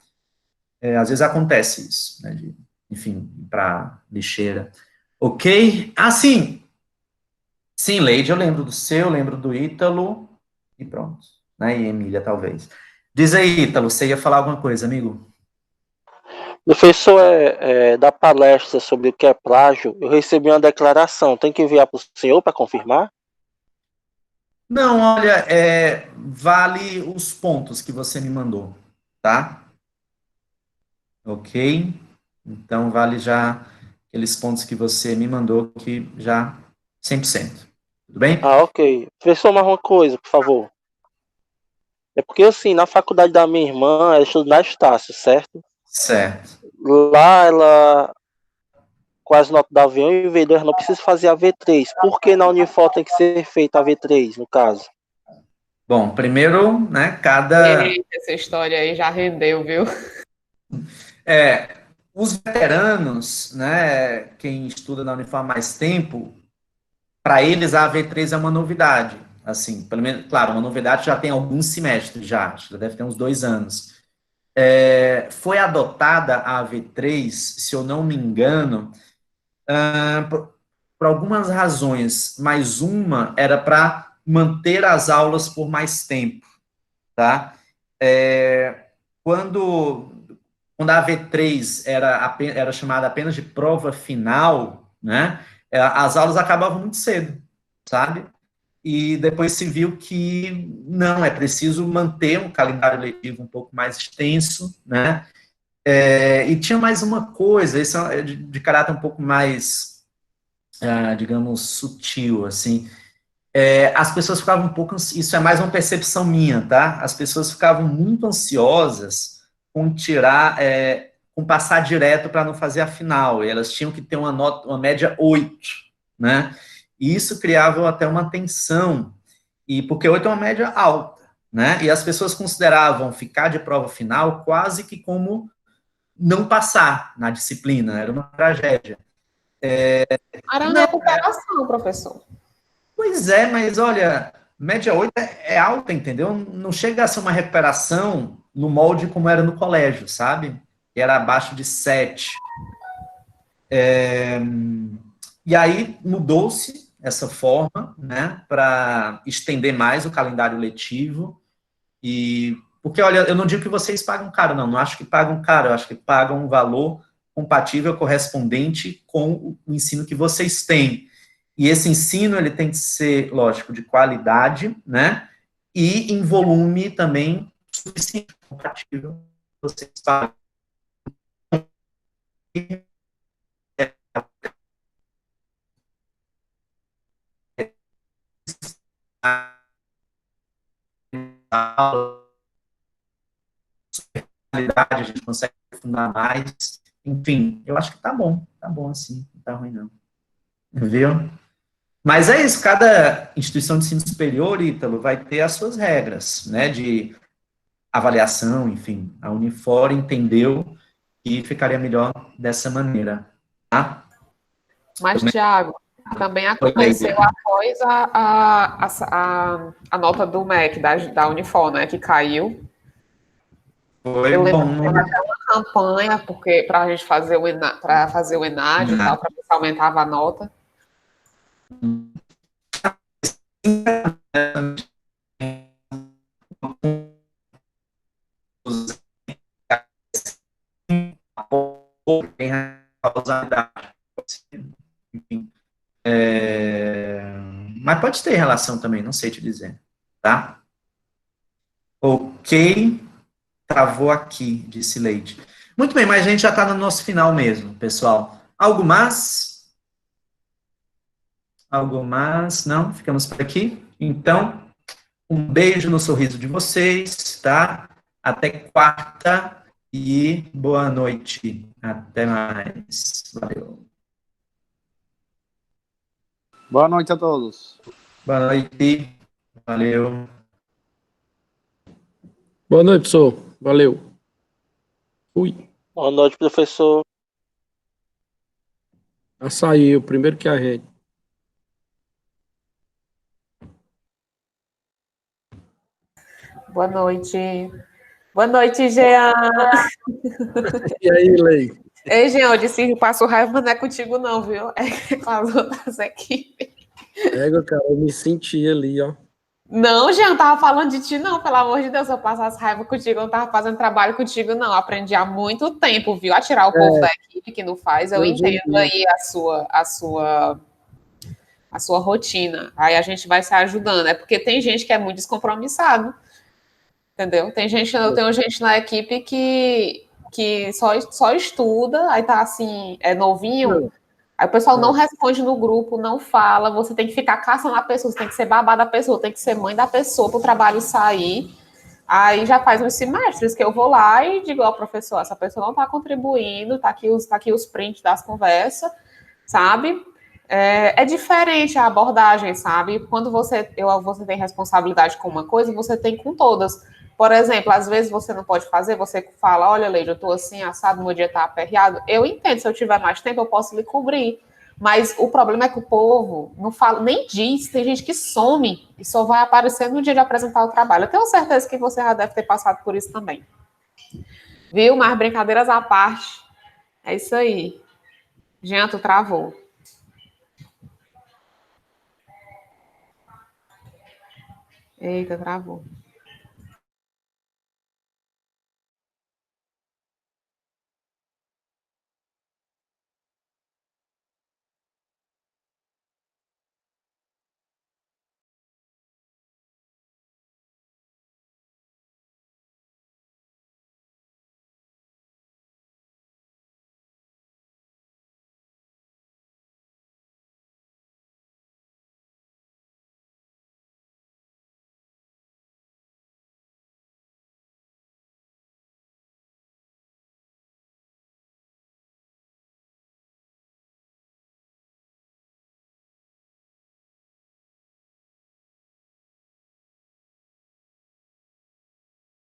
Às vezes acontece isso, né? Enfim, para lixeira. Ok? Sim. Sim, Leide, eu lembro do seu, lembro do Ítalo, e pronto. Né? E Emília, talvez. Diz aí, Ítalo, você ia falar alguma coisa, amigo? Professor, da palestra sobre o que é plágio, eu recebi uma declaração. Tem que enviar para o senhor para confirmar? Não, olha, vale os pontos que você me mandou, tá? Ok? Então, vale já aqueles pontos que você me mandou, que já 100%. Tudo bem? Ah, ok. Professor, mais uma coisa, por favor. É porque, assim, na faculdade da minha irmã, ela estuda na Estácio, certo? Certo. Lá, ela, com as notas do avião e V2, não precisa fazer a V3. Por que na Unifor tem que ser feita a V3, no caso? Bom, primeiro, né, Eita, essa história aí já rendeu, viu? os veteranos, né, quem estuda na Unifor há mais tempo, para eles a AV3 é uma novidade. Assim, pelo menos, claro, uma novidade já tem alguns semestres já deve ter uns 2 anos. Foi adotada a AV3, se eu não me engano, por algumas razões, mas uma era para manter as aulas por mais tempo, tá? Quando, quando a AV3 era chamada apenas de prova final, né, as aulas acabavam muito cedo, sabe? E depois se viu que não, é preciso manter um calendário letivo um pouco mais extenso, né? E tinha mais uma coisa, isso é de caráter um pouco mais, digamos, sutil, assim. As pessoas ficavam um pouco, isso é mais uma percepção minha, tá? As pessoas ficavam muito ansiosas com tirar, com passar direto para não fazer a final, e elas tinham que ter uma nota, uma média 8, né? E isso criava até uma tensão, e porque 8 é uma média alta, né? E as pessoas consideravam ficar de prova final quase que como não passar na disciplina, era uma tragédia. Era uma Não, recuperação, professor. pois é, mas olha, média 8 é alta, entendeu? Não chega a ser uma recuperação no molde como era no colégio, sabe? Que era abaixo de 7. E aí mudou-se essa forma, né, para estender mais o calendário letivo. E porque, olha, eu não digo que vocês pagam caro, não acho que pagam caro, eu acho que pagam um valor compatível, correspondente com o ensino que vocês têm. E esse ensino, ele tem que ser, lógico, de qualidade, né, e em volume também suficiente, compatível, vocês pagam. A gente consegue fundar mais, enfim, eu acho que tá bom assim, não tá ruim não, viu? Mas é isso, cada instituição de ensino superior, Ítalo, vai ter as suas regras, né, de avaliação, enfim. A Unifor entendeu que ficaria melhor dessa maneira, tá? Mas, Tiago, também Foi aconteceu após a nota do MEC, da Unifor, né, que caiu. Eu lembro bom. que teve até uma campanha para a gente fazer fazer o ENAD e tal, para ver se aumentava a nota. Tem causalidade. Enfim. Mas pode ter relação também, não sei te dizer, tá? Ok, travou aqui, disse Leite. Muito bem, mas a gente já está no nosso final mesmo, pessoal. Algo mais? Algo mais? Não? Ficamos por aqui? Então, um beijo no sorriso de vocês, tá? Até quarta e boa noite. Até mais. Valeu. Boa noite a todos. Boa noite. Valeu. Boa noite, professor. Valeu. Fui. Boa noite, professor. Já saiu, primeiro que a gente. Boa noite. Boa noite, Jean. E aí, Lei? Ei, Jean, eu disse que passo raiva, mas não é contigo não, viu? É com as outras equipes. Cara, eu me senti ali, ó. Não, Jean, não tava falando de ti, não. Pelo amor de Deus, eu passasse raiva contigo, eu não tava fazendo trabalho contigo, não. Aprendi há muito tempo, viu? A tirar o povo da equipe que não faz. Eu entendo aí a sua rotina. Aí a gente vai se ajudando. É porque tem gente que é muito descompromissado. Entendeu? Eu tenho gente na equipe que que só estuda, aí tá assim, é novinho, aí o pessoal não responde no grupo, não fala, você tem que ficar caçando a pessoa, você tem que ser babá da pessoa, tem que ser mãe da pessoa para o trabalho sair. Aí já faz uns semestres que eu vou lá e digo ao professor, essa pessoa não está contribuindo, tá aqui os prints das conversas, sabe? É diferente a abordagem, sabe? Quando você tem responsabilidade com uma coisa, você tem com todas. Por exemplo, às vezes você não pode fazer, você fala, olha, Leide, eu tô assim, assado, meu dia tá aperreado. Eu entendo, se eu tiver mais tempo, eu posso lhe cobrir. Mas o problema é que o povo não fala, nem diz, tem gente que some e só vai aparecer no dia de apresentar o trabalho. Eu tenho certeza que você já deve ter passado por isso também. Viu? Mas brincadeiras à parte, é isso aí. Jean, tu travou. Eita, travou.